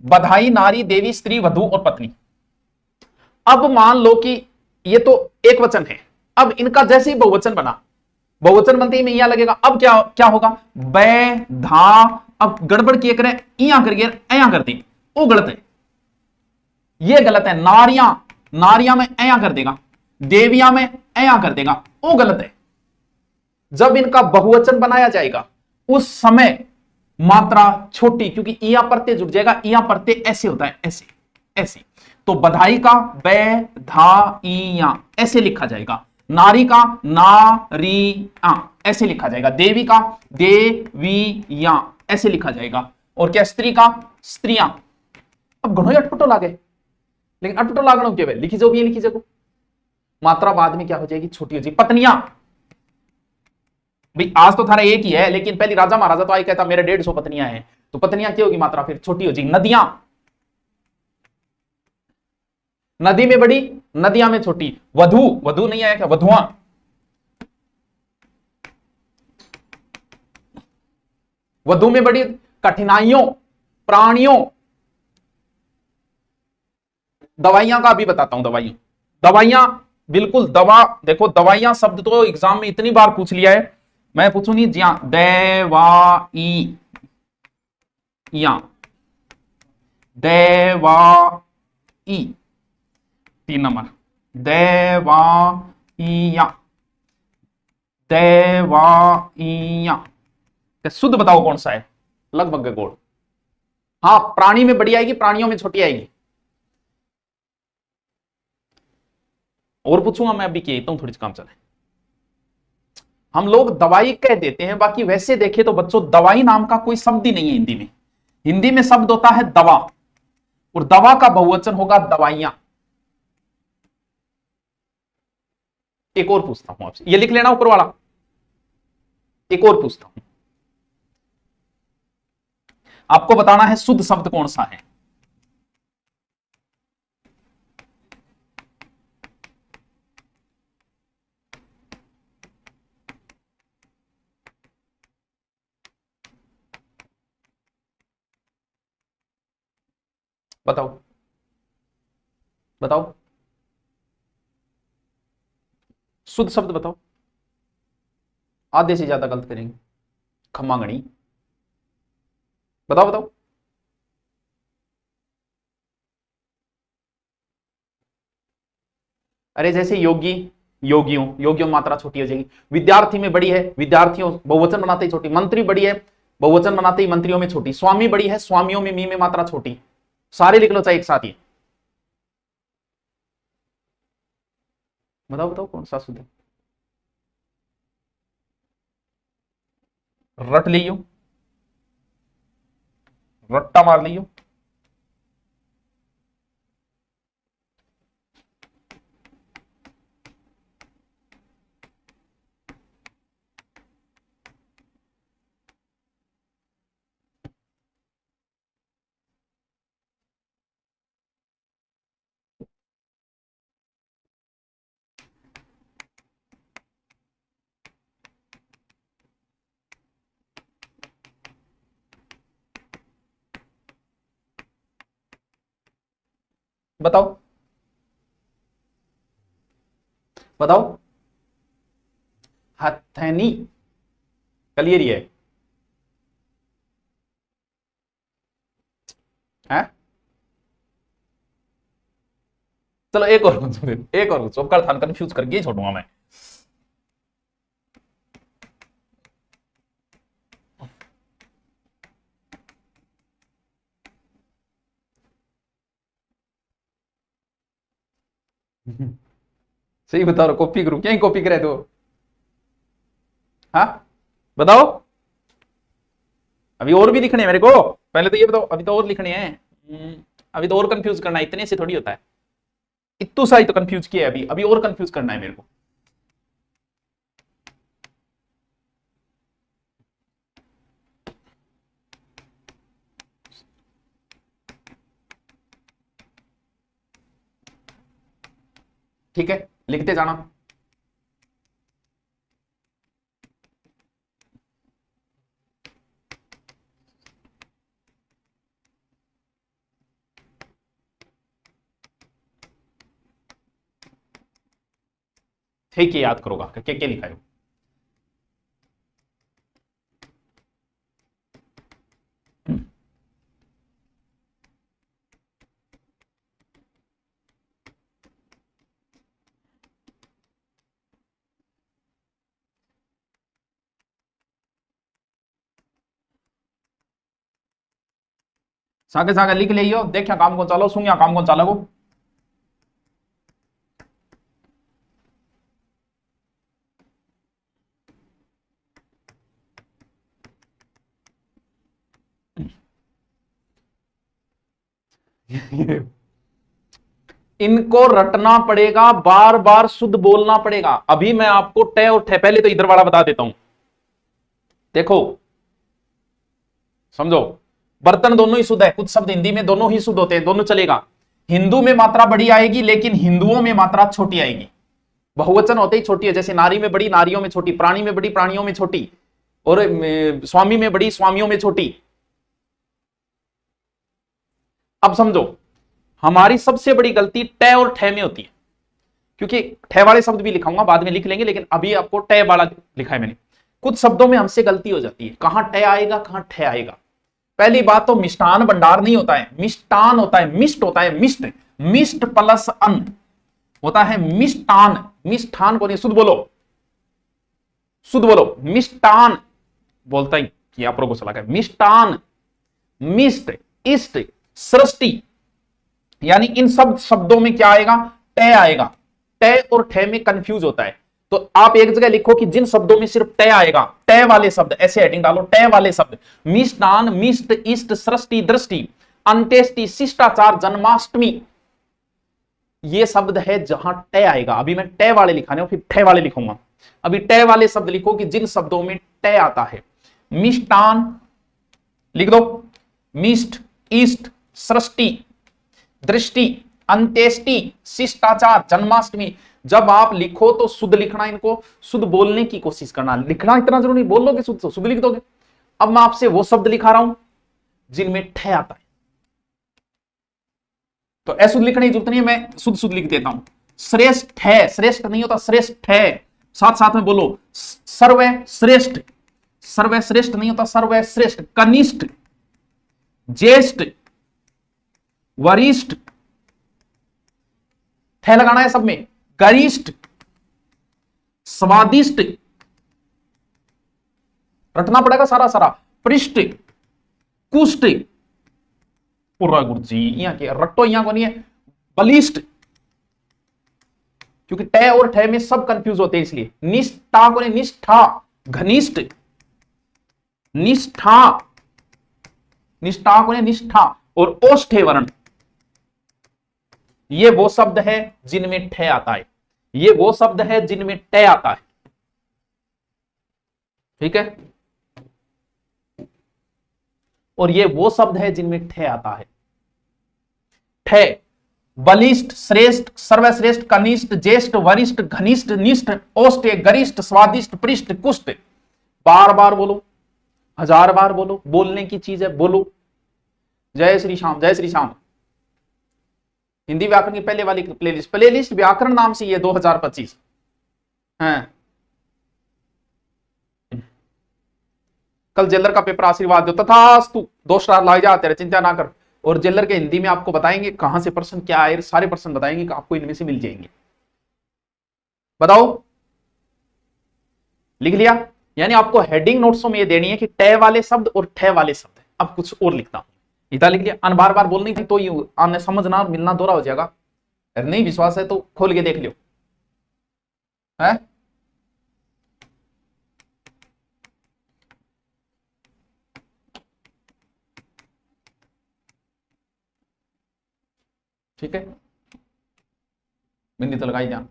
बधाई, नारी, देवी, स्त्री, वधु और पत्नी। अब मान लो कि ये तो एक वचन है, अब इनका जैसे ही बहुवचन बना, बहुवचन बनते ही में यहां लगेगा, अब क्या क्या होगा, बै धा, अब गड़बड़ किए करें यहां करिए ऐया कर दी, वो गलत है, ये गलत है। नारियां, नारियां में ऐया कर देगा, देवियां में ऐया कर देगा, वो गलत है। जब इनका बहुवचन बनाया जाएगा उस समय मात्रा छोटी, क्योंकि इया प्रत्यय जुड़ जाएगा, इया प्रत्यय ऐसे होता है, ऐसे ऐसे, तो बधाई का बै धा इया ऐसे लिखा जाएगा, नारी का ना री आ ऐसे लिखा जाएगा, देवी का देवी या ऐसे लिखा जाएगा, और क्या स्त्री का स्त्रियां। अब घणो अटपटो लागे, लेकिन अटपटो लागणो के लिखी जो भी है लिखी जाओ, मात्रा बाद में क्या हो जाएगी, छोटी हो जाएगी। पत्नियां, भाई आज तो थारा एक ही है, लेकिन पहले राजा महाराजा तो आई कहता मेरे 150 पत्नियां हैं, तो पत्नियां क्या होगी, मात्रा फिर छोटी हो जाएगी। नदियां, नदी में बड़ी, नदियां में छोटी। वधु, वधु नहीं आया क्या, वधुआ, वधु में बड़ी। कठिनाइयों, प्राणियों, दवाइयां का भी बताता हूं, दवाइयां, दवाइयां बिल्कुल, दवा देखो, दवाइयां शब्द तो एग्जाम में इतनी बार पूछ लिया है, मैं पूछूंगी जी हाँ, देवाई या देवाई, 3 नंबर देवाइया, देवाइया, शुद्ध बताओ कौन सा है, लगभग गोड़। हाँ प्राणी में बड़ी आएगी, प्राणियों में छोटी आएगी। और पूछूंगा मैं, अभी कहता हूं थोड़ी काम चले। हम लोग दवाई कह देते हैं, बाकी वैसे देखे तो बच्चों दवाई नाम का कोई शब्द ही नहीं है हिंदी में। हिंदी में शब्द होता है दवा, और दवा का बहुवचन होगा दवाइयां। एक और पूछता हूं आपसे, ये लिख लेना ऊपर वाला, एक और पूछता हूं, आपको बताना है शुद्ध शब्द कौन सा है। बताओ बताओ, शुद्ध शब्द बताओ, आधे से ज्यादा गलत करेंगे, खम्मागणी, बताओ बताओ। अरे जैसे योगी, योगियों, योगियों मात्रा छोटी हो जाएगी। विद्यार्थी में बड़ी है, विद्यार्थियों बहुवचन बनाते ही छोटी। मंत्री बड़ी है, बहुवचन बनाते ही मंत्रियों में छोटी। स्वामी बड़ी है, स्वामियों में मी में मात्रा छोटी। सारे लिख लो चाहे एक साथ ही। बताओ बताओ कौन सा शुद्ध है, रट लियो, रट्टा मार लियो, बताओ बताओ। हथनी, क्लियर ही है? चलो एक और पूछो, एक और पूछो, कल थान कंफ्यूज करके छोड़ूंगा मैं। सही बताओ, कॉपी करूं क्या? कॉपी करे दो। हाँ बताओ। अभी और भी लिखने हैं मेरे को, पहले तो ये बताओ, अभी तो और लिखने हैं। अभी तो और कंफ्यूज करना है, इतने से थोड़ी होता है। इतू सा ही तो कंफ्यूज किया है, अभी अभी और कंफ्यूज करना है मेरे को। ठीक है, लिखते जाना। ठीक है, याद करोगा क्या लिखा है। सागे सागे लिख लियो, देखिया काम को चालो, सुनिया काम को चालो। इनको रटना पड़ेगा, बार बार शुद्ध बोलना पड़ेगा। अभी मैं आपको टे और ठे, पहले तो इधर वाला बता देता हूं। देखो समझो, बर्तन दोनों ही शुद्ध है, कुछ शब्द हिंदी में दोनों ही शुद्ध होते हैं, दोनों चलेगा। हिंदू में मात्रा बड़ी आएगी, लेकिन हिंदुओं में मात्रा छोटी आएगी। बहुवचन होते ही छोटी है, जैसे नारी में बड़ी, नारियों में छोटी, प्राणी में बड़ी, प्राणियों में छोटी, और स्वामी में बड़ी, स्वामियों में छोटी। अब समझो, हमारी सबसे बड़ी गलती टे और ठे में होती है, क्योंकि ठे वाले शब्द भी लिखाऊंगा, बाद में लिख लेंगे, लेकिन अभी आपको टे वाला लिखा है मैंने। कुछ शब्दों में हमसे गलती हो जाती है, कहां टे आएगा कहां ठे आएगा। पहली बात तो मिष्टान भंडार नहीं होता है, मिष्टान होता है, मिष्ट होता है, मिष्ट, मिष्ट प्लस अन्न होता है मिष्टान। मिष्ठान को नहीं, शुद्ध बोलो, शुद्ध बोलो, मिष्टान बोलता ही कि आप लोगों को चला गया। मिष्टान, मिष्ट, इष्ट, सृष्टि, यानी इन सब शब्दों में क्या आएगा? टे आएगा। टे और ठे में कंफ्यूज होता है, तो आप एक जगह लिखो कि जिन शब्दों में सिर्फ टे आएगा, टे वाले शब्द, ऐसे हेडिंग डालो, टे वाले शब्द, मिष्टान, मिष्ट, इष्ट, सृष्टि, दृष्टि, अंत्येष्टि, शिष्टाचार, जन्माष्टमी, ये शब्द है जहां टे आएगा। अभी मैं टे वाले लिखाने, फिर ठे वाले लिखूंगा। अभी टे वाले शब्द लिखो कि जिन शब्दों में टे आता है। मिष्टान लिख दो, मिष्ट, इष्ट, सृष्टि, दृष्टि, अंत्येष्टि, शिष्टाचार, जन्माष्टमी। जब आप लिखो तो शुद्ध लिखना, इनको शुद्ध बोलने की कोशिश करना। लिखना इतना जरूरी, बोल लोगे शुद्ध, शुद्ध लिख दोगे। अब मैं आपसे वो शब्द लिखा रहा हूं जिनमें ठे आता है, तो अशुद्ध लिखने की जरूरत नहीं है, मैं शुद्ध शुद्ध लिख देता हूं। श्रेष्ठ है, श्रेष्ठ नहीं होता, श्रेष्ठ है। साथ साथ में बोलो, सर्वश्रेष्ठ, सर्वश्रेष्ठ नहीं होता, सर्वश्रेष्ठ। कनिष्ठ, ज्येष्ठ, वरिष्ठ, थे लगाना है सब में। गरिष्ठ, स्वादिष्ट, रटना पड़ेगा सारा सारा। पृष्ठ, कुष्ठ, पूरा गुरु जी यहाँ के रट्टो यहाँ को नहीं है। बलिष्ठ, क्योंकि टे और ठे में सब कंफ्यूज होते हैं, इसलिए। निष्ठा को नहीं, निष्ठा। घनिष्ठ, निष्ठा, निष्ठा को नहीं, निष्ठा। और ओष्ठे वर्ण, ये वो शब्द है जिनमें ठे आता है, ये वो शब्द है जिनमें टे आता है। ठीक है, और ये वो शब्द है जिनमें ठे आता है। ठे, बलिष्ठ, श्रेष्ठ, सर्वश्रेष्ठ, कनिष्ठ, ज्येष्ठ, वरिष्ठ, घनिष्ठ, निष्ठ, ओष्ठ, गरिष्ठ, स्वादिष्ट, पृष्ठ, कुष्ठ। बार बार बोलो, 1000 बार बोलो, बोलने की चीज है, बोलो। जय श्री श्याम, जय श्री श्याम। हिंदी व्याकरण की पहले वाली प्लेलिस्ट व्याकरण नाम से ये 2025 है। कल जेलर का पेपर आशीर्वाद दो तथास्तु, 2 स्टार ला जा, तेरे चिंता ना कर। और जेलर के हिंदी में आपको बताएंगे कहां से प्रश्न क्या आए, सारे प्रश्न बताएंगे कि आपको इनमें से मिल जाएंगे। बताओ, लिख लिया? यानी आपको हेडिंग नोट्सों में ये देनी है कि टे वाले शब्द और ठे वाले शब्द। अब कुछ और लिखता हूं, इतना लिख लिया। अन बार बार बोलनी थी तो ये आने समझना मिलना दोहरा हो जाएगा। अगर नहीं विश्वास है तो खोल के देख लियो है। ठीक है, बिंदी तो लगाई ध्यान।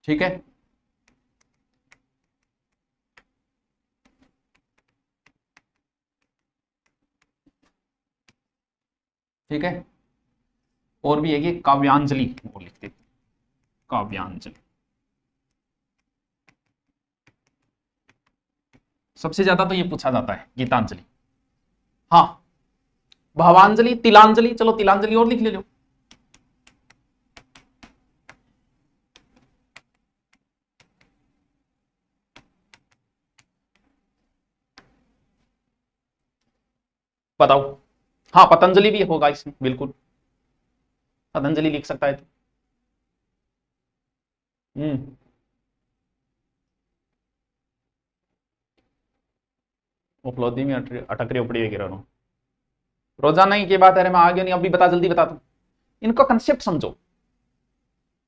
ठीक है, ठीक है। और भी है कि काव्यांजलि, वो लिखते काव्यांजलि। सबसे ज्यादा तो ये पूछा जाता है गीतांजलि। हाँ, भावांजलि, तिलांजलि, चलो तिलांजलि और लिख ले लो। बताओ। हाँ, पतंजलि भी होगा इसमें, बिल्कुल पतंजलि लिख सकता है तो। हम्म। उपलब्धि में अटक रही उपड़ी वगैरह। रोजाना ही की बात है, मैं आगे नहीं, अभी बता, जल्दी बता तू। इनका कंसेप्ट समझो,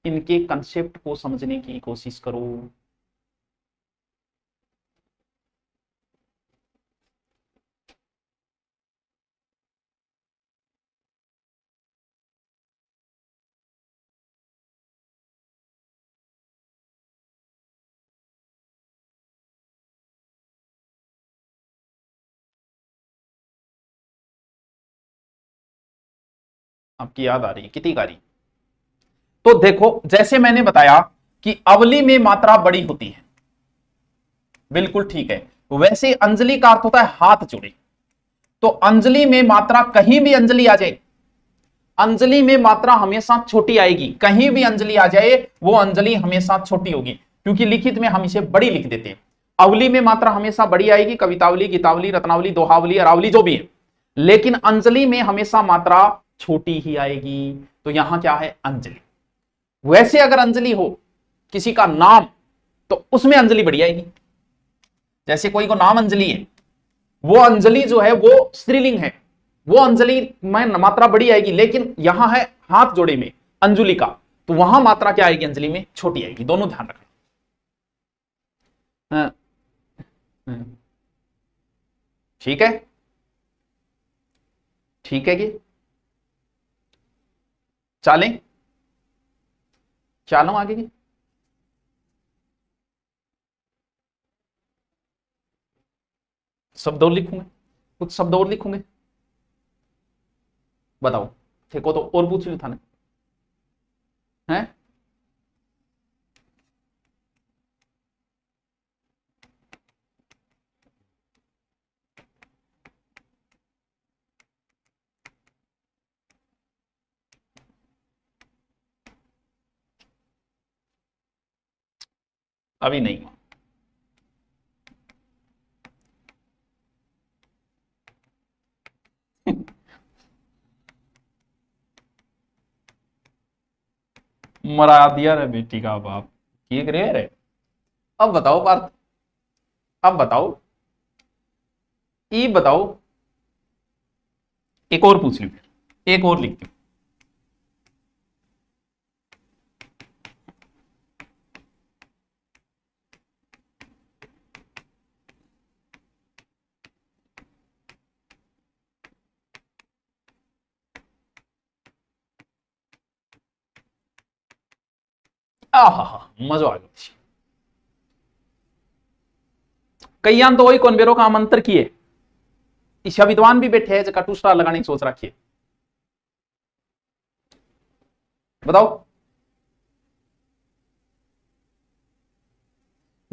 इनके कंसेप्ट को समझने की कोशिश करो। आपकी याद आ रही है, कितनी आ रही? तो देखो, जैसे मैंने बताया कि अवली में मात्रा बड़ी होती है, बिल्कुल ठीक है। वैसे अंजलि का अर्थ होता है हाथ जोड़े। तो अंजलि में मात्रा, कहीं भी अंजलि आ जाए, अंजलि में मात्रा हमेशा छोटी आएगी। कहीं भी अंजलि आ जाए, वो अंजलि हमेशा छोटी होगी, क्योंकि लिखित में हम इसे बड़ी लिख देते हैं। अवली में मात्रा हमेशा बड़ी आएगी, कवितावली, गीतावली, रत्नावली, दोहावली, अरावली, जो भी है। लेकिन अंजलि में हमेशा मात्रा छोटी ही आएगी। तो यहां क्या है? अंजलि। वैसे अगर अंजलि हो किसी का नाम, तो उसमें अंजलि बड़ी आएगी। जैसे कोई को नाम अंजलि है, वो अंजलि जो है वो स्त्रीलिंग है, वो अंजलि में मात्रा बड़ी आएगी। लेकिन यहां है हाथ जोड़े में अंजुलि का, तो वहां मात्रा क्या आएगी? अंजलि में छोटी आएगी। दोनों ध्यान रखना। हाँ, हाँ, ठीक है, ठीक है कि चलें, चलो आगे की। शब्द और लिखूंगे, कुछ शब्द और लिखूंगे। बताओ, देखो तो और पूछ था ना है। अभी नहीं। मरा दिया रे बेटी का बाप, ठीक रे। अब बताओ पार्थ, अब बताओ, ये बताओ। एक और पूछ ली, एक और लिखती हूं। आहा, मजा आ गया। कईयान तो वही कौन का आमंत्र किए, ईशा विद्वान भी बैठे हैं, जगह 2 स्टार लगाने की सोच रखिए। बताओ,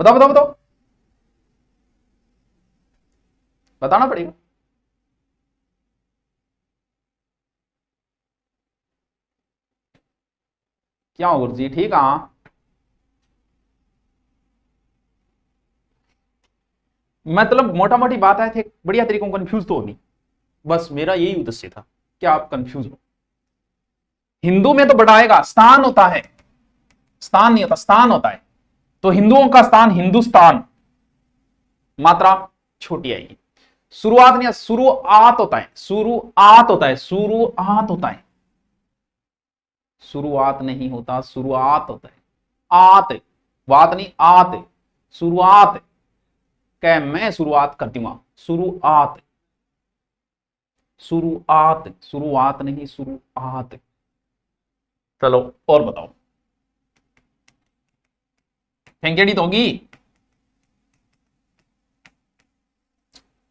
बताओ बताओ बताओ, बताना पड़ेगा। क्या हो गुरु जी, ठीक। हाँ, मतलब मोटा मोटी बात है थे, बढ़िया तरीकों कंफ्यूज तो होगी, बस मेरा यही उद्देश्य था कि आप कंफ्यूज हो। हिंदू में तो बढ़ाएगा, स्थान होता है, स्थान नहीं होता, स्थान होता है। तो हिंदुओं का स्थान हिंदुस्तान, मात्रा छोटी आएगी। शुरुआत नहीं, शुरुआत होता है, शुरुआत होता है, शुरुआत होता है, शुरुआत नहीं होता, शुरुआत होता है। आत, बात नहीं, आत, शुरुआत। क्या मैं शुरुआत कर दूंगा, शुरुआत, शुरुआत, शुरुआत नहीं, शुरुआत। चलो और बताओ, फेंकेड़ी तो होगी,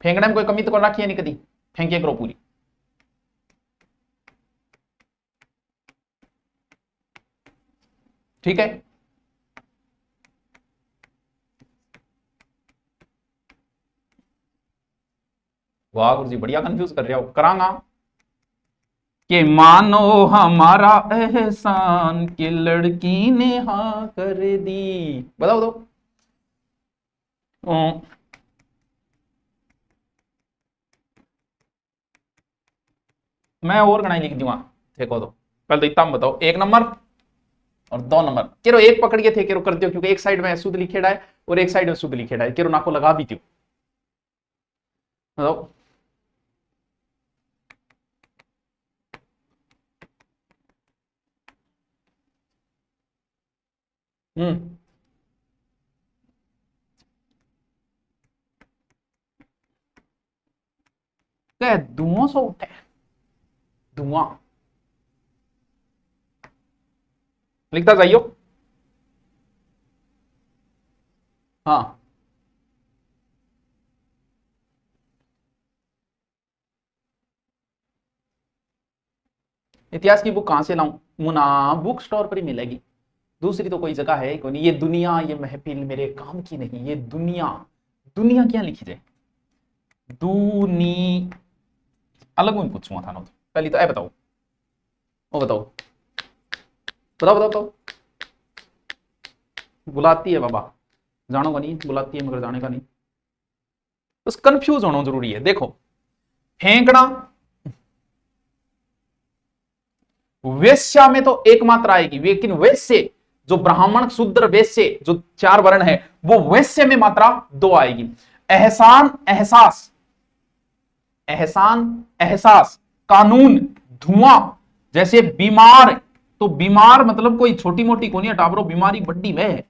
फेंकने में कोई कमी तो कर रखी है नहीं कभी, फेंके करो पूरी। ठीक है, वाह गुरु जी बढ़िया कंफ्यूज कर रहे हो, करांगा। कि मानो हमारा एहसान कि लड़की ने हाँ कर दी। बताओ दो। मैं और गणाई लिख दूंगा, देखो दो। पहले तो इतना बताओ, 1 नंबर और 2 नंबर केरो एक पकड़िए थे, केरो कर दियो, क्योंकि एक साइड में शुद्ध लिखेड़ा है और एक साइड में शुद्ध लिखेड़ा है, केरो नाको लगा भी दियो। बताओ। हम्म, क्या धुआं सो उठे, धुआं, लिखता जाइयो। हाँ, इतिहास की बुक कहां से लाऊं, मुना बुक स्टोर पर ही मिलेगी, दूसरी तो कोई जगह है कोई नहीं। ये दुनिया, ये महफिल मेरे काम की नहीं, ये दुनिया, दुनिया क्या लिखी जाए, दूनी, अलग में पूछूंगा था ना। पहले तो ए बताओ, वो बताओ, बताओ बताओ बताओ। बुलाती है बाबा, जानो का नहीं, बुलाती है मगर जाने का नहीं, बस कंफ्यूज होना जरूरी है। देखो, फेंकना, वेश्या में तो एक मात्रा आएगी, लेकिन वैश्य, जो ब्राह्मण शूद्र वैश्य जो 4 वर्ण है, वो वैश्य में मात्रा 2 आएगी। एहसान, एहसास, एहसान, एहसास, कानून, धुआं, जैसे बीमार, तो बीमार मतलब कोई छोटी मोटी को नहीं, टाबरो बीमारी बड्डी में है,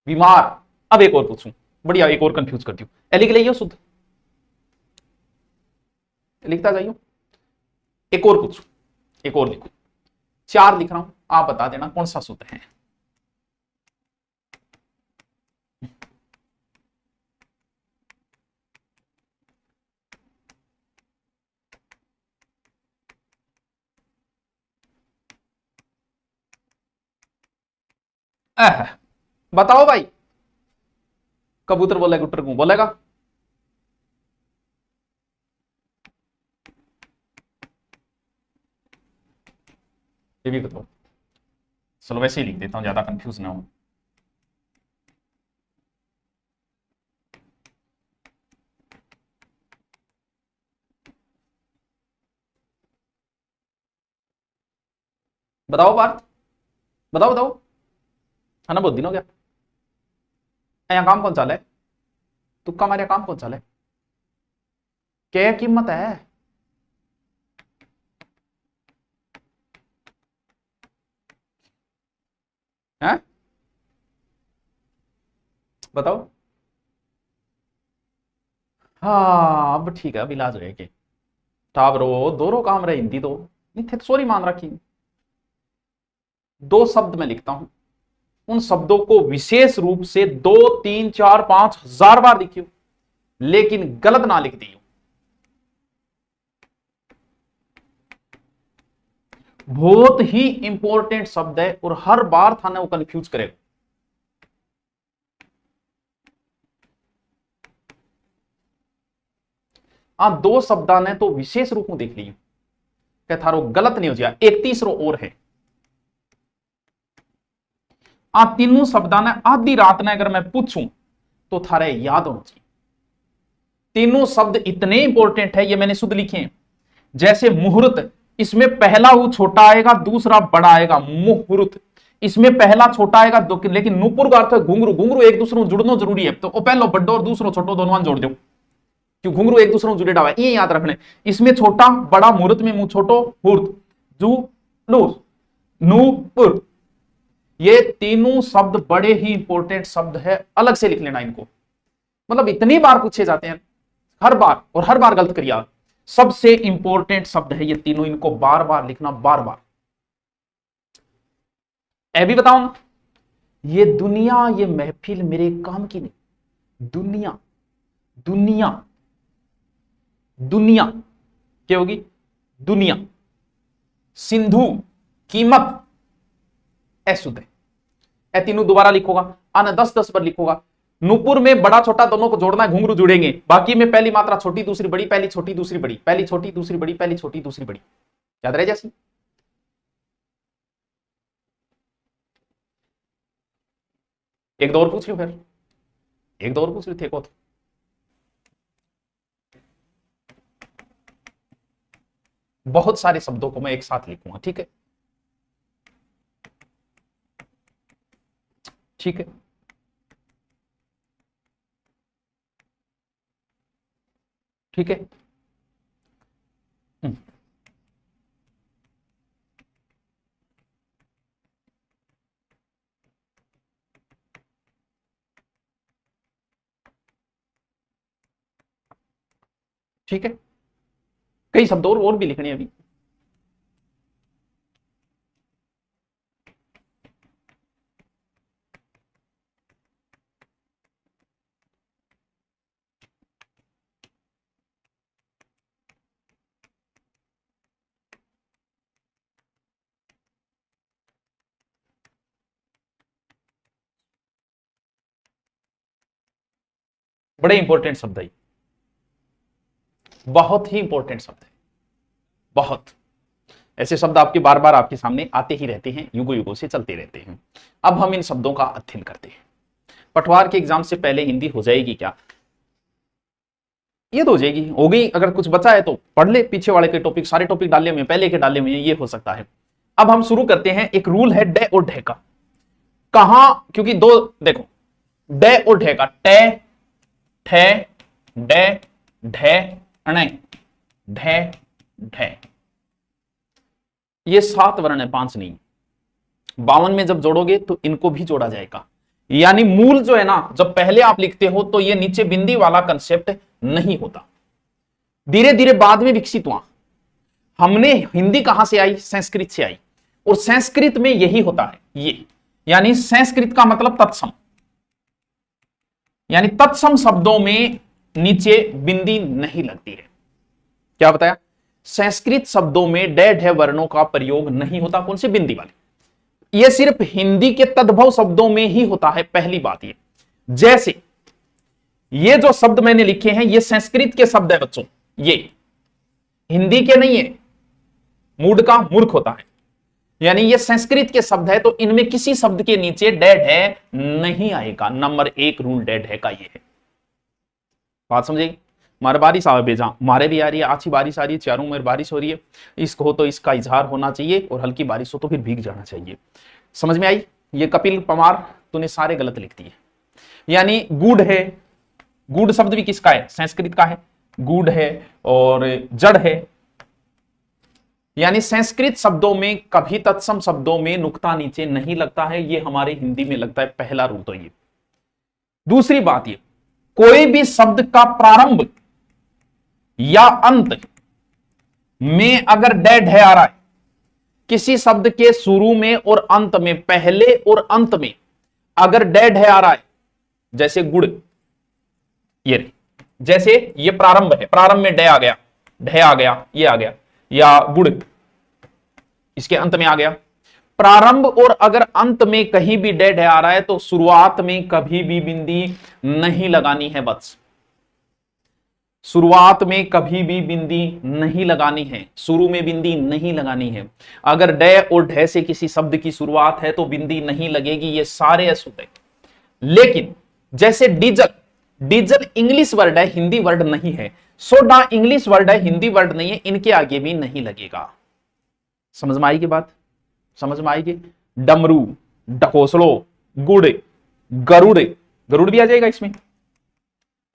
बीमार। अब एक और पूछूं, बढ़िया, एक और कंफ्यूज करती हूँ, लिख लियो शुद्ध, लिखता जाइयो। एक और पूछूं, एक और लिखो, 4 लिख रहा हूं, आप बता देना कौन सा शुद्ध है। बताओ भाई, कबूतर बोलेगा, गुटर को बोलेगा। ये भी बताओ, चलो वैसे ही लिख देता हूं, ज्यादा कंफ्यूज ना हो। बताओ बात, बताओ बताओ, है ना, बहुत दिन हो गया। यहाँ काम कौन चाले, तुक्का मारे काम कौन चाले, क्या कीमत है। हैं, बताओ। हाँ अब ठीक है, अब इलाज रहे के टाबरो, दोनों काम रहे, हिंदी तो नहीं थे, सॉरी मान रखी। 2 शब्द में लिखता हूं, उन शब्दों को विशेष रूप से 2 3 4 5 हजार बार लिखियो, लेकिन गलत ना लिख दियो। बहुत ही इंपॉर्टेंट शब्द है और हर बार थाने वो कंफ्यूज करेगा। आ दो शब्दा ने तो विशेष रूप में देख लियो क्या थारो गलत नहीं हो जाए। एक तीसरो और है, आ तीनों शब्दा ने आधी रात ने अगर मैं पूछूं तो थारे याद होना चाहिए। तीनों शब्द इतने इंपॉर्टेंट है, ये मैंने शुद्ध लिखे हैं। जैसे मुहूर्त, इसमें पहला वो छोटा आएगा दूसरा बड़ा आएगा, मुहूर्त। इसमें पहला छोटा आएगा लेकिन नुपुर का अर्थ है घुंघरू। घुंघरू एक दूसरे में जुड़ना जरूरी है, तो पहलो बड्डो और दूसरो छोटो दोनों जोड़ दो, क्यों घुंघरू एक दूसरे में जुड़े डावा, ये याद रखने। इसमें छोटा बड़ा, मुहूर्त में मुंह छोटो, हुर्त जू लूस नूपुर। ये तीनों शब्द बड़े ही इंपॉर्टेंट शब्द है, अलग से लिख लेना इनको। मतलब इतनी बार पूछे जाते हैं हर बार, और हर बार गलत करिए। सबसे इंपॉर्टेंट शब्द है ये तीनों, इनको बार बार लिखना, बार बार। ऐ भी बताओ ना, ये दुनिया ये महफिल मेरे काम की नहीं। दुनिया दुनिया दुनिया क्या होगी? दुनिया। सिंधु कीमत शुद्ध है। ए तीनों दोबारा लिखोगा, आना 10-10 बार लिखोगा। नूपुर में बड़ा छोटा दोनों को जोड़ना है, घुंघरू जुड़ेंगे। बाकी में पहली मात्रा छोटी दूसरी बड़ी, पहली छोटी दूसरी बड़ी, पहली छोटी दूसरी बड़ी, पहली छोटी दूसरी बड़ी। याद रहे जैसी। एक दो और पूछ लू, फिर एक दो और पूछ लू थे को तो। बहुत सारे शब्दों को मैं एक साथ लिखूंगा, ठीक है? ठीक है, ठीक है। ठीक है, कई शब्द और भी लिखने अभी। बड़े इंपॉर्टेंट शब्द है, बहुत ही इंपॉर्टेंट शब्द है। बहुत ऐसे शब्द आपके बार बार आपके सामने आते ही रहते हैं, युगों युगों से चलते रहते हैं। अब हम इन शब्दों का अध्ययन करते हैं। पटवार के एग्जाम से पहले हिंदी हो जाएगी क्या? ये तो हो जाएगी, हो गई। अगर कुछ बचा है तो पढ़ ले, पीछे वाले के टॉपिक, सारे टॉपिक डाले हुए, पहले के डाले हुए, ये हो सकता है। अब हम शुरू करते हैं। एक रूल है डे और ढे का। कहां, क्योंकि दो देखो, डे और ढे का, टे ठे डे ढे अणे ढे ढे, ये 7 वर्ण है, 5 नहीं। 52 में जब जोड़ोगे तो इनको भी जोड़ा जाएगा। यानी मूल जो है ना, जब पहले आप लिखते हो तो ये नीचे बिंदी वाला कंसेप्ट नहीं होता, धीरे धीरे बाद में विकसित हुआ। हमने हिंदी कहां से आई? संस्कृत से आई, और संस्कृत में यही होता है ये। यानी संस्कृत का मतलब तत्सम, यानी तत्सम शब्दों में नीचे बिंदी नहीं लगती है। क्या बताया? संस्कृत शब्दों में डे ढे वर्णों का प्रयोग नहीं होता। कौन सी? बिंदी वाली। यह सिर्फ हिंदी के तद्भव शब्दों में ही होता है। पहली बात ये, जैसे ये जो शब्द मैंने लिखे हैं ये संस्कृत के शब्द है बच्चों, ये हिंदी के नहीं है। मूड का मूर्ख होता है, यानी ये संस्कृत के शब्द है, तो इनमें किसी शब्द के नीचे डे ढे नहीं आएगा। नंबर 1 रूल डे ढे का ये है। बात समझेगी? मारे बारिश आवे बेजा, मारे भी आ रही है, अच्छी बारिश आ रही है, चारों में बारिश हो रही है। इसको हो तो इसका इजहार होना चाहिए, और हल्की बारिश हो तो फिर भीग जाना चाहिए। समझ में आई? ये कपिल परमार तूने सारे गलत लिख दिए। यानी गुड़ है, गुड़ शब्द भी किसका है? संस्कृत का है। गुड़ है और जड़ है, यानी संस्कृत शब्दों में कभी तत्सम शब्दों में नुक्ता नीचे नहीं लगता है। ये हमारे हिंदी में लगता है। पहला रूल तो ये। दूसरी बात ये, कोई भी शब्द का प्रारंभ या अंत में अगर डे ढे आ रहा है, किसी शब्द के शुरू में और अंत में, पहले और अंत में अगर डे ढे आ रहा है, जैसे गुड़, ये जैसे ये प्रारंभ है, प्रारंभ में डे आ गया, ढे आ गया, ये आ गया, या गुड़ इसके अंत में आ गया। प्रारंभ और अगर अंत में कहीं भी डे ढे आ रहा है तो शुरुआत में कभी भी बिंदी नहीं लगानी है बस। शुरुआत में कभी भी बिंदी नहीं लगानी है, शुरू में बिंदी नहीं लगानी है। अगर डे और ढे से किसी शब्द की शुरुआत है तो बिंदी नहीं लगेगी, ये सारे अशुद्ध है। लेकिन जैसे डीजल, डीजल इंग्लिश वर्ड है, हिंदी वर्ड नहीं है। सोडा इंग्लिश वर्ड है, हिंदी वर्ड नहीं है, इनके आगे भी नहीं लगेगा। समझ में आएगी बात? समझ में आएगी? डमरू, ढकोसलो, गुड़, गरुड़, गरुड़ भी आ जाएगा इसमें।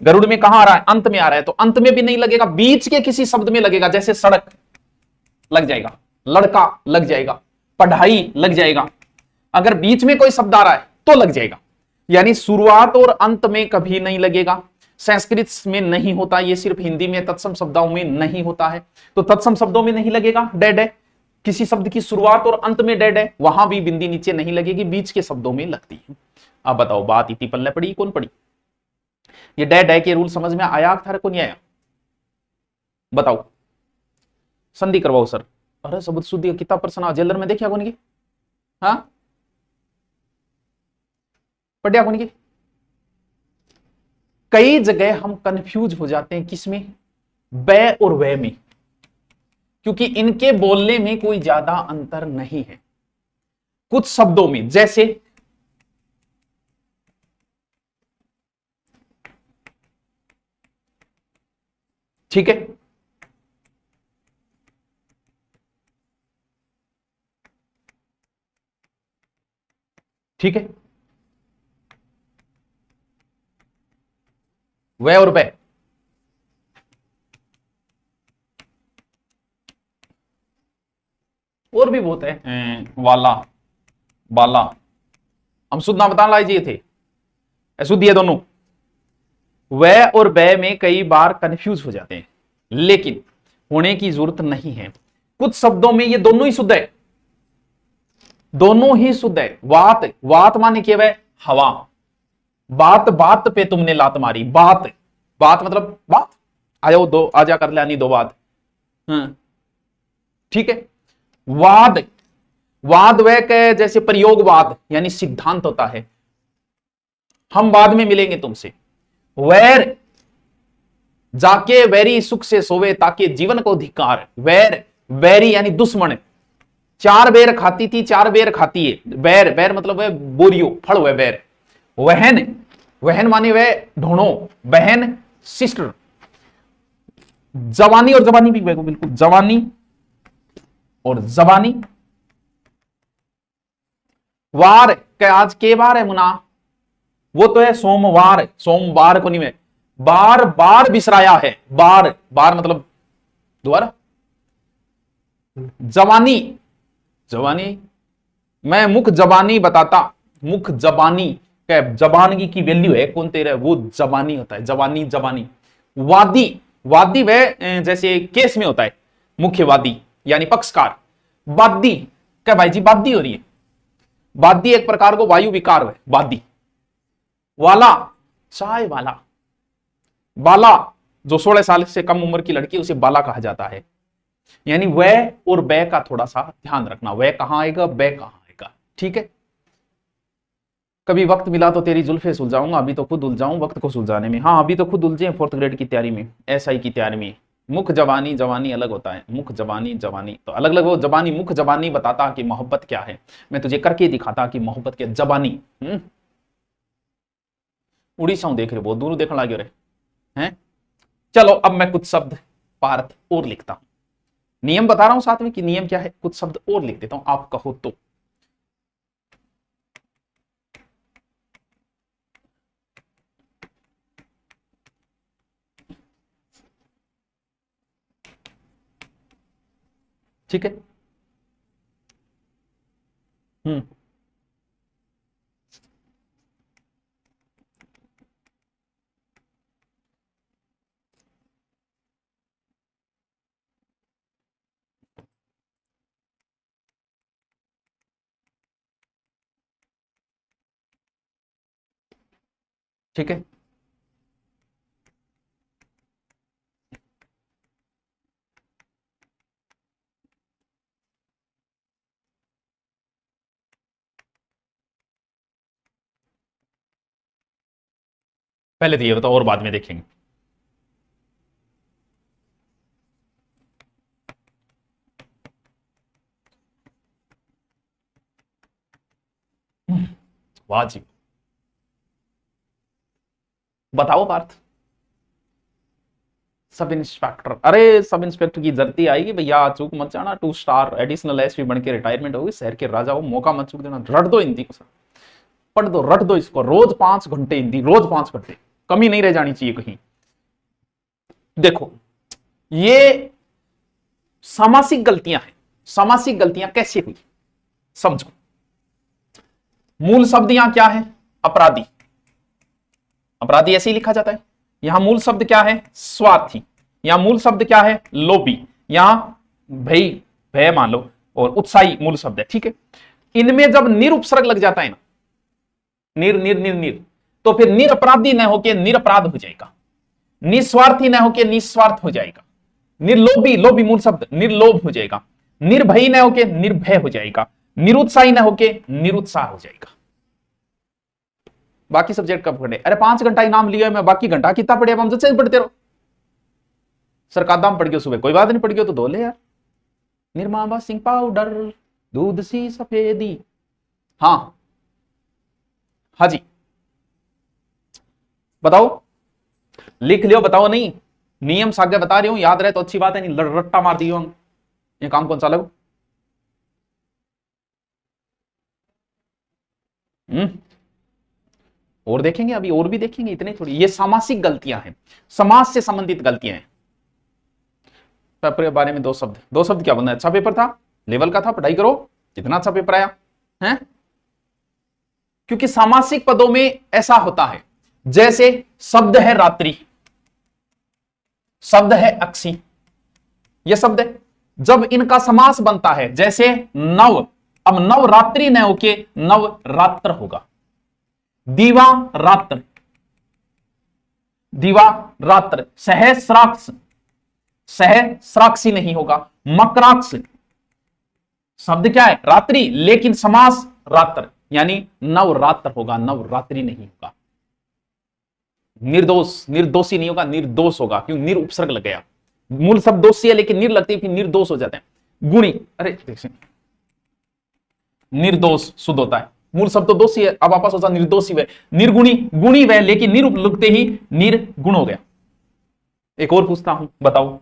गरुड़ में कहां आ रहा है? अंत में आ रहा है, तो अंत में भी नहीं लगेगा, बीच के किसी शब्द में लगेगा। जैसे सड़क लग जाएगा, लड़का लग जाएगा, पढ़ाई लग जाएगा। अगर बीच में कोई शब्द आ रहा है तो लग जाएगा। यानी शुरुआत और अंत में कभी नहीं लगेगा। संस्कृत में नहीं होता, ये सिर्फ हिंदी में तत्सम शब्दों में नहीं होता है। तो तत्सम शब्दों में नहीं लगेगा डेड है। किसी शब्द की शुरुआत और अंत में डेड है, वहां भी बिंदी नीचे नहीं लगेगी, बीच के शब्दों में लगती है। अब बताओ, बात इतनी पल्ले पड़ी कौन पड़ी? ये डेड है के रूल समझ में आया था को नहीं आया? बताओ, संधि करवाओ सर। अरे सबूत शुद्धि किताब पर सुना जेलर में देखिया कौन की? हाँ, पढ़िया कौन की? कई जगह हम कंफ्यूज हो जाते हैं, किसमें? बै और वह में, क्योंकि इनके बोलने में कोई ज्यादा अंतर नहीं है। कुछ शब्दों में, जैसे ठीक है, ठीक है, वह और वह, और भी बहुत है, वाला, बाला। हम शुद्ध नाम बताना चाहिए थे, अशुद्ध है दोनों। वह और वह में कई बार कंफ्यूज हो जाते हैं, लेकिन होने की जरूरत नहीं है। कुछ शब्दों में ये दोनों ही शुद्ध है, दोनों ही शुद्ध है। वात, वात माने क्या? वह हवा। बात, बात पे तुमने लात मारी, बात, बात मतलब बात। आ जाओ दो, आजा कर ले दो बात। ठीक है। वाद, वाद वह के जैसे प्रयोगवाद यानी सिद्धांत होता है, हम बाद में मिलेंगे तुमसे। वैर, जाके वैरी सुख से सोवे ताकि जीवन को धिकार। वैर, वैरी यानी दुश्मन। चार बेर खाती थी, चार बेर खाती है। बैर, बैर मतलब वह बोरियो, फल हुआ बैर। वहन, वहन माने वह ढूंढो, बहन सिस्टर। जवानी और जवानी भी बिल्कुल, जवानी और जवानी। वार के आज के बार है मुना, वो तो है सोमवार, सोमवार को नहीं में। बार बार बिसराया है, बार, बार मतलब दोबारा। जवानी, जवानी मैं मुख जबानी बताता, मुख जबानी क्या? जबानगी की वैल्यू है कौन तेरा, वो जबानी होता है, जवानी जबानी। वादी, वादी वह जैसे केस में होता है, मुख्य वादी यानी पक्षकार। वादी क्या भाई जी? वादी हो रही है, वादी एक प्रकार को वायु विकार है, वादी। वाला, चाय वाला। बाला, जो 16 साल से कम उम्र की लड़की, उसे बाला कहा जाता है। यानी वह और बै का थोड़ा सा ध्यान रखना, वह कहां आएगा, बै कहां आएगा। ठीक है। कभी वक्त मिला तो तेरी जुल्फे सुलझाऊंगा, अभी तो खुद उलझाऊं वक्त को सुलझाने में। हाँ, अभी तो खुद उलझे 4th ग्रेड की तैयारी में, एसआई की तैयारी में। मुख जबानी, जवानी अलग होता है, मुख जबानी जवानी तो अलग अलग। वो जबानी, मुख जबानी बताता कि मोहब्बत क्या है, मैं तुझे करके दिखाता कि मोहब्बत क्या। जबानी उड़ीसा देख रहे, बहुत दूर देखने लगे रहे हैं। चलो अब मैं कुछ शब्द पार्थ और लिखता हूं, नियम बता रहा हूं साथ में कि नियम क्या है। कुछ शब्द और लिख देता हूं, आप कहो तो। ठीक है। हम्म ठीक है। पहले तो ये बताओ और बाद में देखेंगे। वाजिब। बताओ पार्थ। सब इंस्पेक्टर, अरे सब इंस्पेक्टर की जरूरत आएगी भैया, चूक मत जाना, 2 स्टार एडिशनल एसपी बन के रिटायरमेंट होगी, शहर के राजा हो, मौका मत चूक देना। रट दो हिंदी को सर, पढ़ दो, रट दो इसको, रोज 5 घंटे हिंदी, रोज 5 घंटे, कमी नहीं रह जानी चाहिए कहीं। देखो ये सामासिक गलतियां हैं। सामासिक गलतियां कैसे हुई समझो। मूल शब्द यहां क्या है? अपराधी। अपराधी ऐसे ही लिखा जाता है। यहां मूल शब्द क्या है? स्वार्थी। यहां मूल शब्द क्या है? लोभी। यहां भय, भय मान लो, और उत्साही मूल शब्द है, ठीक है। इनमें जब निरुपसर्ग लग जाता है ना, निर निर निर निर, तो फिर निरपराधी न होके निरपराध हो जाएगा, निस्वार्थी न होके निस्वार्थ हो जाएगा, निर्लोभी, लोभी मूल शब्द, निर्लोभ हो जाएगा, निर्भयी न होके निर्भय हो जाएगा, निरुत्साही न होके निरुत्साह हो जाएगा। बाकी सब्जेक्ट कब पढ़े? अरे 5 घंटा इनाम लिया है मैं, बाकी घंटा कितना पढ़े? अब हम जैसे पढ़ते रहो। सर कादाम पढ़ गयो सुबह, कोई बात नहीं, पढ़ गयो तो धो ले यार। निरमा वाशिंग पाउडर, दूध सी सफेदी। हाँ हाँ जी बताओ, लिख लियो, बताओ नहीं, नियम साग्य बता रही हूं, याद रहे तो अच्छी बात है, नहीं रट्टा मार दियो हम। ये काम कौन सा लगो? और देखेंगे अभी, और भी देखेंगे, इतने थोड़ी। ये सामासिक गलतियां हैं, समाज से संबंधित गलतियां हैं। पेपर के बारे में 2 शब्द, 2 शब्द क्या बनना है? अच्छा पेपर था, लेवल का था, पढ़ाई करो। कितना अच्छा पेपर आया है। क्योंकि सामासिक पदों में ऐसा होता है, जैसे शब्द है रात्रि, शब्द है अक्षी, ये शब्द है, जब इनका समास बनता है, जैसे नव, अब नवरात्रि न होके नवरात्र होगा। दीवा रात्र, दीवा रात्र। सहस्राक्ष, सहस्राक्षी नहीं होगा, मकराक्ष। शब्द क्या है? रात्रि, लेकिन समास रात्र, यानी नवरात्र होगा, नवरात्रि नहीं होगा। निर्दोष, निर्दोषी नहीं होगा, निर्दोष होगा, क्यों? निर उपसर्ग लग गया। मूल शब्द दोषी है, लेकिन निर लगती है, फिर निर्दोष हो जाते हैं। गुणी, अरे निर्दोष शुद्ध होता है, मूल शब्द तो दोषी है, अब वापस होता निर्दोषी वह, निर्गुणी, गुणी वह, लेकिन निर लगते ही निर्गुण हो गया। एक और पूछता हूं, बताओ।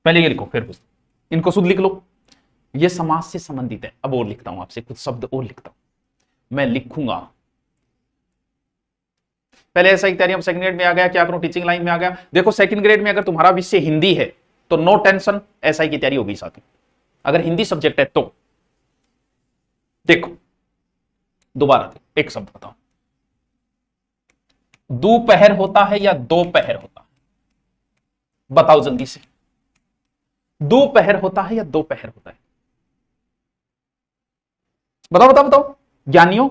पहले ये लिखो, फिर पूछता, इनको शुद्ध लिख लो। ये समाज से संबंधित है। अब और लिखता हूं आपसे, कुछ शब्द और लिखता हूं, मैं लिखूंगा। पहले ऐसा ही तैयारी, हम सेकंड ग्रेड में आ गया, क्या करूं, टीचिंग लाइन में आ गया। देखो सेकंड ग्रेड में अगर तुम्हारा विषय हिंदी है तो नो टेंशन, एसआई की तैयारी होगी साथ में, अगर हिंदी सब्जेक्ट है तो। देखो दोबारा एक शब्द बताओ, दोपहर होता है या दोपहर होता है? बताओ जल्दी से, दोपहर होता है या दोपहर होता है? बताओ बताओ बताओ ज्ञानियों।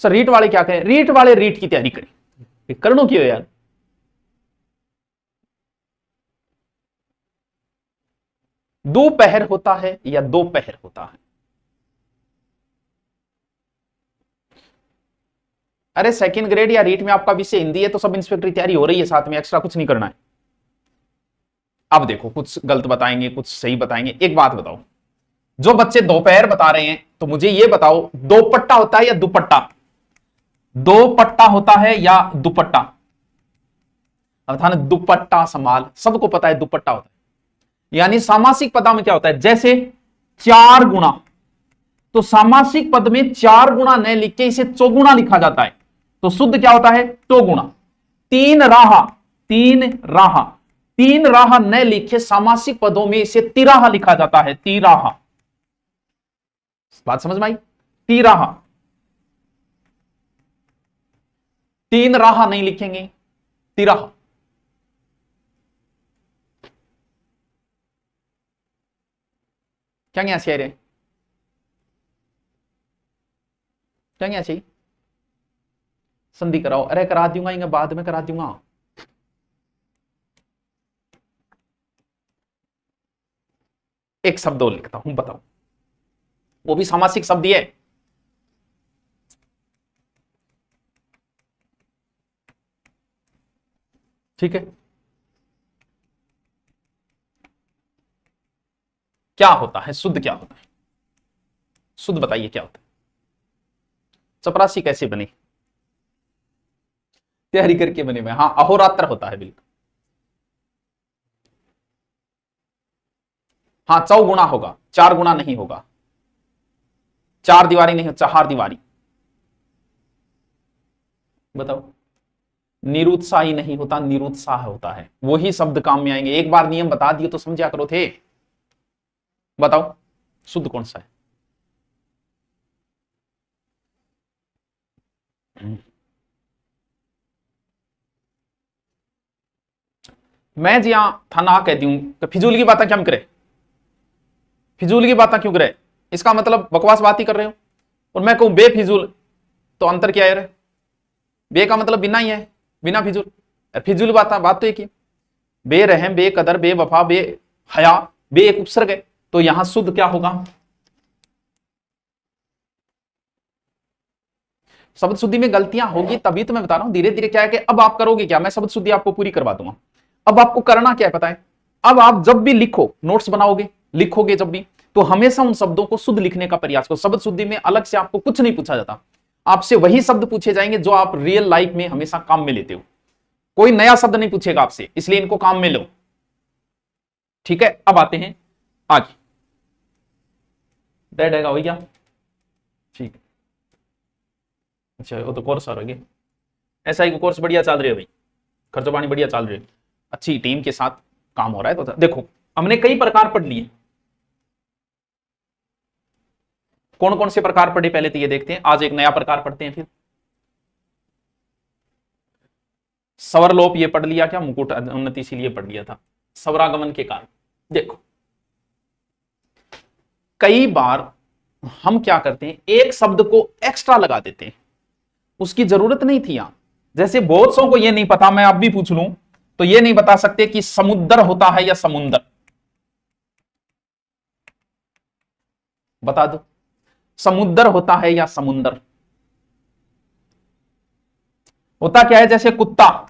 सर रीट वाले क्या कहें? रीट वाले रीट की तैयारी करें, करनो क्यों यार? दोपहर होता है या दोपहर होता है? अरे सेकंड ग्रेड या रीट में आपका विषय हिंदी है तो सब इंस्पेक्टर की तैयारी हो रही है साथ में, एक्स्ट्रा कुछ नहीं करना है। अब देखो कुछ गलत बताएंगे, कुछ सही बताएंगे। एक बात बताओ, जो बच्चे दोपहर बता रहे हैं तो मुझे ये बताओ, दोपट्टा होता है या दुपट्टा? दोपट्टा होता है या दुपट्टा? अब था ना दुपट्टा संभाल, सबको पता है दुपट्टा होता है। यानी सामासिक पदा में क्या होता है? जैसे 4 गुना, तो सामासिक पद में 4 गुना न लिख के इसे चौगुना लिखा जाता है, तो शुद्ध क्या होता है? चौगुना। 3 राह, 3 राह, 3 राह न लिखे सामासिक पदों में इसे तिराहा लिखा जाता है, तिराहा। बात समझ में आई? तिराहा, 3 राह नहीं लिखेंगे, तिराहा। क्या क्या शेर है? क्या क्या चाहिए? संधि कराओ। अरे करा दूंगा, इंगे बाद में करा दूंगा। एक शब्द और लिखता हूं, बताओ, वो भी सामासिक शब्द ही है। ठीक है, क्या होता है, शुद्ध क्या होता है, शुद्ध बताइए क्या होता है। चपरासी कैसे बने, तैयारी करके बने में, हाँ अहोरात्र होता है बिल्कुल। हाँ चौगुना होगा, 4 गुना नहीं होगा, 4 दीवारी नहीं, 4 दीवारी। बताओ। निरुत्साही नहीं होता, निरुत्साह होता है, वही शब्द काम में आएंगे। एक बार नियम बता दिए तो समझा करो थे। बताओ शुद्ध कौन सा है। मैं जी यहां था ना कहती हूं कि फिजूल की बातें क्या करे, फिजूल की बातें क्यों करे, इसका मतलब बकवास बात ही कर रहे हो। और मैं कहूं बेफिजूल, तो अंतर क्या है। बे का मतलब बिना ही है, बिना फिजूल। फिजूल बात तो एक ही, बेरहम, बेकदर, बेवफा, बे हया, बे एक उपसर्ग है। तो यहां शुद्ध क्या होगा, शब्द शुद्धि में गलतियां होगी, तभी तो मैं बता रहा हूं। धीरे धीरे क्या है कि अब आप करोगे क्या, मैं शब्द शुद्धि आपको पूरी करवा दूंगा। अब आपको करना क्या है पता है, अब आप जब भी लिखो, नोट्स बनाओगे, लिखोगे जब भी, तो हमेशा उन शब्दों को शुद्ध लिखने का प्रयास करो। शब्द शुद्धि में अलग से आपको कुछ नहीं पूछा जाता, आपसे वही शब्द पूछे जाएंगे जो आप रियल लाइफ में हमेशा काम में लेते हो। कोई नया शब्द नहीं पूछेगा आपसे, इसलिए इनको काम में लो। ठीक है, अब आते हैं आगे। डेड है हो गया, ठीक है। अच्छा वो तो कोर्स आ रहा है, ऐसा ही कोर्स बढ़िया चल रही है भाई, खर्चो पानी बढ़िया चल रही है, अच्छी टीम के साथ काम हो रहा है। तो देखो हमने कई प्रकार पढ़ लिए, कौन कौन से प्रकार पढ़े पहले तो ये देखते हैं, आज एक नया प्रकार पढ़ते हैं। फिर स्वरलोप ये पढ़ लिया क्या, मुकुट उन्नति इसीलिए पढ़ लिया था, स्वरागमन के कारण। देखो कई बार हम क्या करते हैं, एक शब्द को एक्स्ट्रा लगा देते हैं, उसकी जरूरत नहीं थी यहां। जैसे बहुत सौ को ये नहीं पता, मैं अब भी पूछ लूं तो ये नहीं बता सकते कि समुद्र होता है या समुंदर, बता दो समुद्र होता है या समुंदर। होता क्या है, जैसे कुत्ता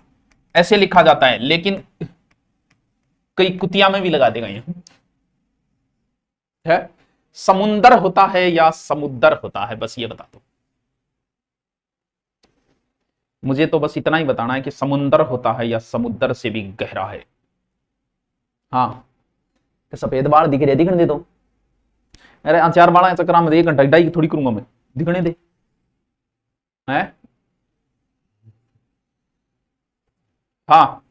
ऐसे लिखा जाता है, लेकिन कई कुतिया में भी लगा देगा ये है। समुंदर होता है या समुद्र होता है, बस ये बता दो मुझे। तो बस इतना ही बताना है कि समुंदर होता है या समुद्र से भी गहरा है। हाँ तो सफेद बाल दिख रहे, दिखने दे दो। अरे चार बाल चक्कर में 1 घंटा ढाई थोड़ी करूंगा मैं, दिखने दे है। हाँ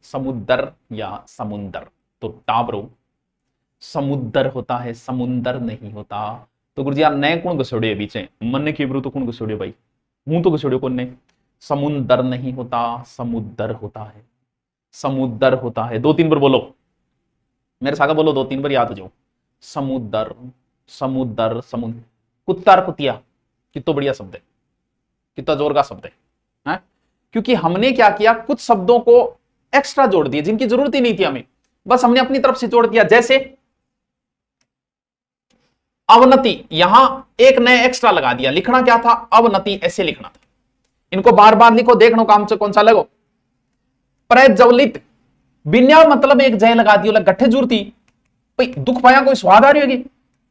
समुद्र या समुंदर, तो टाबरो समुद्र होता है, समुंदर नहीं होता। तो गुरुजी यार नए कौन घसोड़े बीच मन के ब्रू तो कौन घसोड़े भाई, मुंह तो घसोड़े कौन ने। समुंदर नहीं होता, समुद्र होता है, समुद्र होता है। 2-3 बार बोलो मेरे साथ, बोलो 2-3 बार याद हो जाओ। समुद्र समुद्र समुद्र, कुत्ता और कुतिया कितना बढ़िया शब्द है, कितना जोर का शब्द है। क्योंकि हमने क्या किया, कुछ शब्दों को एक्स्ट्रा जोड़ दिए जिनकी जरूरत ही नहीं थी हमें, बस हमने अपनी तरफ से जोड़ दिया। जैसे अवनति, यहां एक नए एक्स्ट्रा लगा दिया, लिखना क्या था, अवनति ऐसे लिखना था। इनको बार बार लिखो, देखना काम से कौन सा लगो। प्रज्वलित, बिना मतलब एक जय लगा दी, गठे जुड़ती भाई, दुख पाया कोई स्वाद आ रही होगी।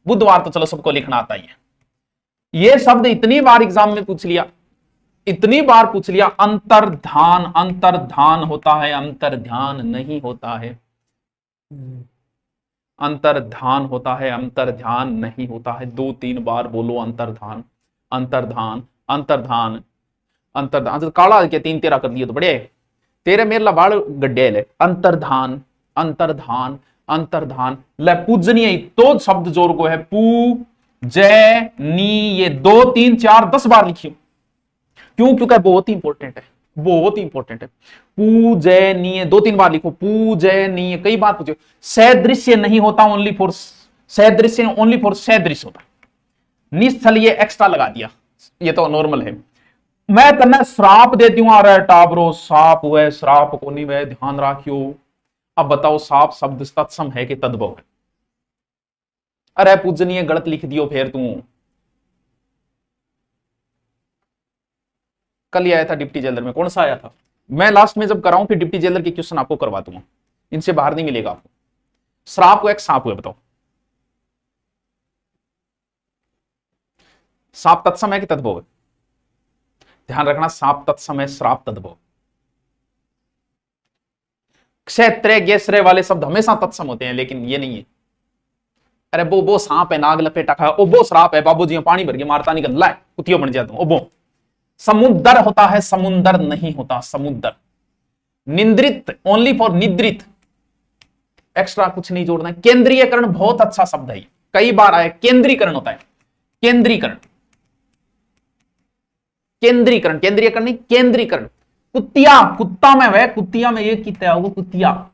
बुधवार तो चलो सबको लिखना आता ही है। ये शब्द इतनी बार एग्जाम में पूछ लिया, इतनी बार पूछ लिया। अंतर्धान, अंतर्धान होता है, अंतर्ध्यान नहीं होता है। अंतर्धान होता है, अंतर्ध्यान नहीं होता है। 2-3 बार बोलो अंतर्धान, अंतर्धान, अंतर्धान, अंतर्धान। तो काला के 3 तेरा कर दिए तो बढ़िया है, तेरे मेरे लाड़ गड्ढे ले। अंतर्धान, अंतर्धान, अंतर्धान। ले पूजनीय तो शब्द जोर को है, पू जय नी, ये 2-3-4 10 बार लिखियो। क्यों, क्योंकि बहुत ही इंपॉर्टेंट है, बहुत ही इंपॉर्टेंट है। पूजनीय 2-3 बार लिखो, पूजनीय। कई बार पूछो, सदृश्य नहीं होता, ओनली फॉर सदृश्य, ओनली फॉर सदृश्य होता। निश्चल ये एक्स्ट्रा लगा दिया, ये तो नॉर्मल है। मैं तन्ने श्राप देती हूं, अरे टाबरो साप हुए, श्राप को नहीं हुए, ध्यान रखियो। अब बताओ साप शब्द तत्सम है कि तद्भव है। अरे पूजनीय गलत लिख दियो फिर तू। कल ही आया था डिप्टी जेलर में, कौन सा आया था, मैं लास्ट में जब कराऊं फिर डिप्टी जेलर के क्वेश्चन आपको करवा दूंगा, इनसे बाहर नहीं मिलेगा आपको। श्राप को एक सांप हुए, बताओ साप तत्सम है कि तद्भव है? ध्यान रखना, साप तत्सम है, श्राप तद्भव। क्षेत्र गेसरे वाले शब्द हमेशा तत्सम होते हैं, लेकिन ये नहीं है। अरे वो सांप है, नाग लपेटा खा, ओ वो श्राप है, बाबूजी पानी भर के मारता निकल ला कुतियो बन जाता हूं। वो समुद्र होता है, समुद्र नहीं होता समुद्र। निंद्रित ओनली फॉर निद्रित, एक्स्ट्रा कुछ नहीं जोड़ना है। केंद्रीयकरण बहुत अच्छा शब्द है, कई बार आया। केंद्रीकरण होता है, केंद्रीकरण, केंद्रीकरण, केंद्रीयकरण नहीं, केंद्रीकरण। कुतिया, कुत्ता में वह, कुतिया में ये कितना होगा, कुतिया।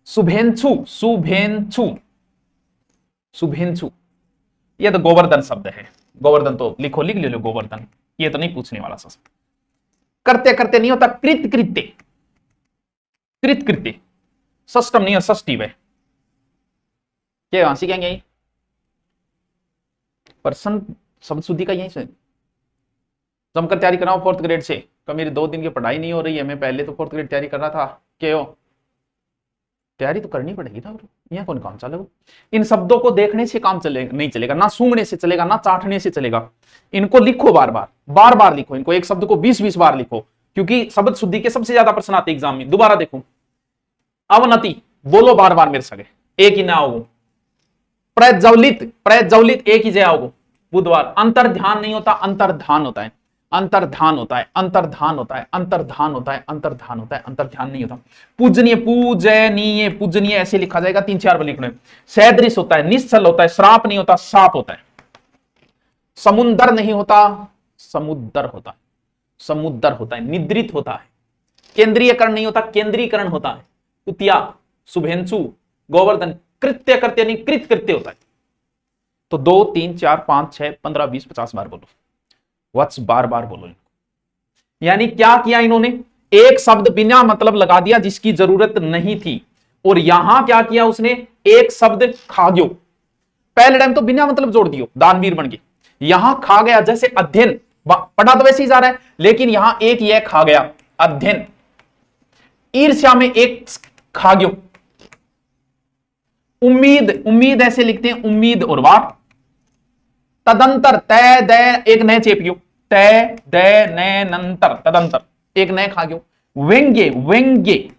शुभेंछु, शुभेंछु, शुभेंछु, ये तो गोवर्धन शब्द है। गोवर्धन तो लिखो, लिख लो गोवर्धन, ये तो नहीं पूछने वाला शब्द। करते करते नहीं होता, कृत कृत्य, कृत कृत्य, षष्टम नहीं है, षष्ठी वह। क्या यहां सीखेंगे यही पर्सन शब्द शुद्धि का, यही से जमकर तैयारी कर रहा हूं फोर्थ ग्रेड से। कल मेरी 2 दिन की पढ़ाई नहीं हो रही है, मैं पहले तो फोर्थ ग्रेड तैयारी कर रहा था। क्यों तैयारी तो करनी पड़ेगी था, यहाँ कौन काम चलेगा? इन शब्दों को देखने से काम चलेगा नहीं चलेगा, ना सूंघने से चलेगा, ना चाटने से चलेगा। इनको लिखो बार बार, बार बार लिखो इनको, एक शब्द को 20-20 बार लिखो, क्योंकि शब्द शुद्धि के सबसे ज्यादा प्रश्न आते एग्जाम में। दोबारा देखो, अवनति बोलो बार बार मेरे सगे, एक ही ना होगो। प्रज्वलित, प्रज्वलित एक ही जया होगो बुधवार। अंतर्ध्यान नहीं होता, अंतर्धान होता है, अंतर्धान होता है, अंतर्धान होता है, अंतर्धान होता है, अंतर्धान होता है, अंतर्ध्यान नहीं होता। पूजनीय, पूजनीय, पूजनीय ऐसे लिखा जाएगा, 3-4 बार लिखने। सैदृश होता है, निश्चल होता है, श्राप नहीं होता, साप होता है। समुद्र नहीं होता, समुद्र होता है, समुद्र होता है। निद्रित होता है, केंद्रीयकरण नहीं होता, केंद्रीकरण होता है। कुतिया, शुभेंशु, गोवर्धन, कृत्य करते नहीं, कृत कृत्य होता है। तो 2, 3, 4, 5, 6, 15, 20, 50 बार बोलो, वत्स बार बार बोलो इनको। यानी क्या किया इन्होंने, एक शब्द बिना मतलब लगा दिया जिसकी जरूरत नहीं थी, और यहां क्या किया उसने, एक शब्द खा गयो। पहले टाइम तो बिना मतलब जोड़ दियो, दानवीर बन गए। यहां खा गया, जैसे अध्ययन पढ़ा तो वैसे ही जा रहा है, लेकिन यहां एक यह खा गया, अध्ययन। ईर्ष्या में एक खा गयो। उम्मीद, उम्मीद ऐसे लिखते हैं, उम्मीद और वाट। तदंतर, तय दय एक नए चेप गयो, तय दय नय नंतर, तदंतर एक नए खा गयो। व्यंग्य, व्यंग्य।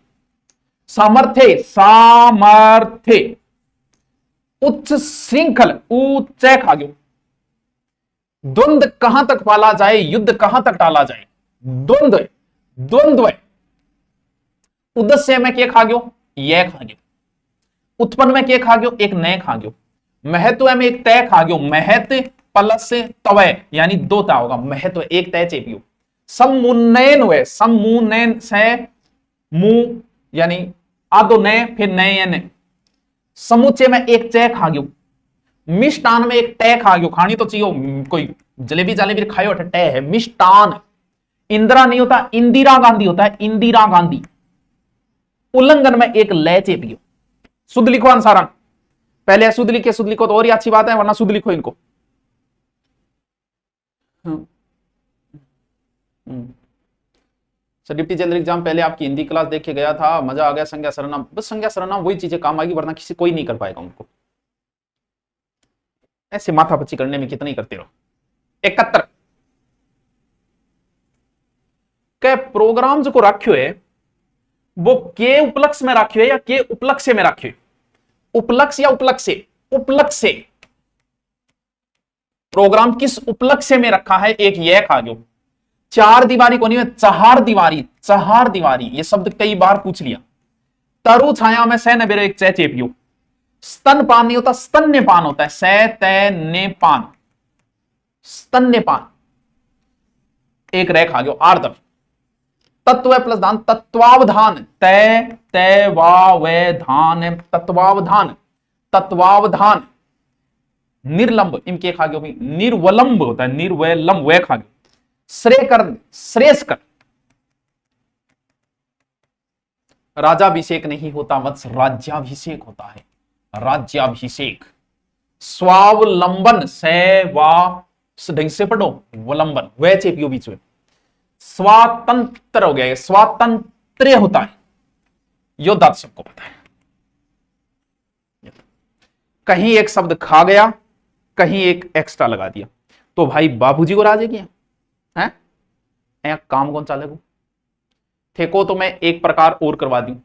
सामर्थ्य, सामर्थ्य। उच्च श्रृंखल, उच्च खा गयो। द्वंद्व कहां तक पाला जाए, युद्ध कहां तक टाला जाए, द्वंद्व, द्वंद्व। उद्देश्य में क्या खा गयो, यह खा गयो। उत्पन्न में क्या खा गयो, एक नए खा गयो। महत्व में एक तय खा गयो, महत्व प्लस तवय यानी 2 ता होगा, महत्व एक तय चेपियो। समुन्नयन हुए, समुन्नयन से मु यानी आदो नए, फिर नए। समुच्चय में एक चय खा गयो। मिष्टान में एक तय खा गयो, खानी तो चाहिए, कोई जलेबी जलेबी खायो तय है, मिष्टान। इंदिरा नहीं होता, इंदिरा गांधी होता है, इंदिरा गांधी। उल्लंघन में एक लय चेपियो। शुद्ध लिखो अनुसारण, पहले शुद्ध लिखे, शुद्ध लिखो तो और ही अच्छी बात है, वरना शुद्ध लिखो इनको। सर डिप्टी जनरल एग्जाम पहले आपकी हिंदी क्लास देख के गया था, मजा आ गया। संज्ञा सर्वनाम, बस संज्ञा सर्वनाम वही चीजें काम आएगी, वरना किसी कोई नहीं कर पाएगा उनको। ऐसे माथापच्ची करने में कितना ही करते रहो। 71 के प्रोग्राम जो को राख्यो है वो के उपलक्ष्य में राख्यो है या के उपलक्ष्य में राख्यो है? उपलक्ष्य या उपलक्ष्य? उपलक्ष्य। प्रोग्राम किस उपलक्ष्य में रखा है, एक यह खा गयो। 4 दीवारी को नहीं है, 4 दीवारी, 4 दीवारी, ये शब्द कई बार पूछ लिया। तरु छाया में सै नबेरो एक चय चेपियो। स्तनपान नहीं होता, स्तन्यपान होता है, सै तय ने पान, स्तन्यपान एक रह खा गयो। आर्दव। तत्व प्लस दान, तत्वावधान, तय तय वे धान, तत्वावधान, तत्वावधान। निर्लंब इनके खा गयो, निर्वलंब होता है, निर्वलंब वह खा गयो। श्रेयकर, श्रेयस्कर। राजाभिषेक नहीं होता वत्स, राज्याभिषेक होता है, राज्याभिषेक। स्वावलंबन, सेवा ढंग से पढ़ो, वलंबन वह चेपियो बीच में। स्वातंत्र हो गया, स्वातंत्र होता है, योद्धा सबको पता है। कहीं एक शब्द खा गया, कहीं एक एक्स्ट्रा लगा दिया। तो भाई बाबूजी को राजी किया है, काम कौन चालेगा। थे को तो मैं एक प्रकार और करवा दूं,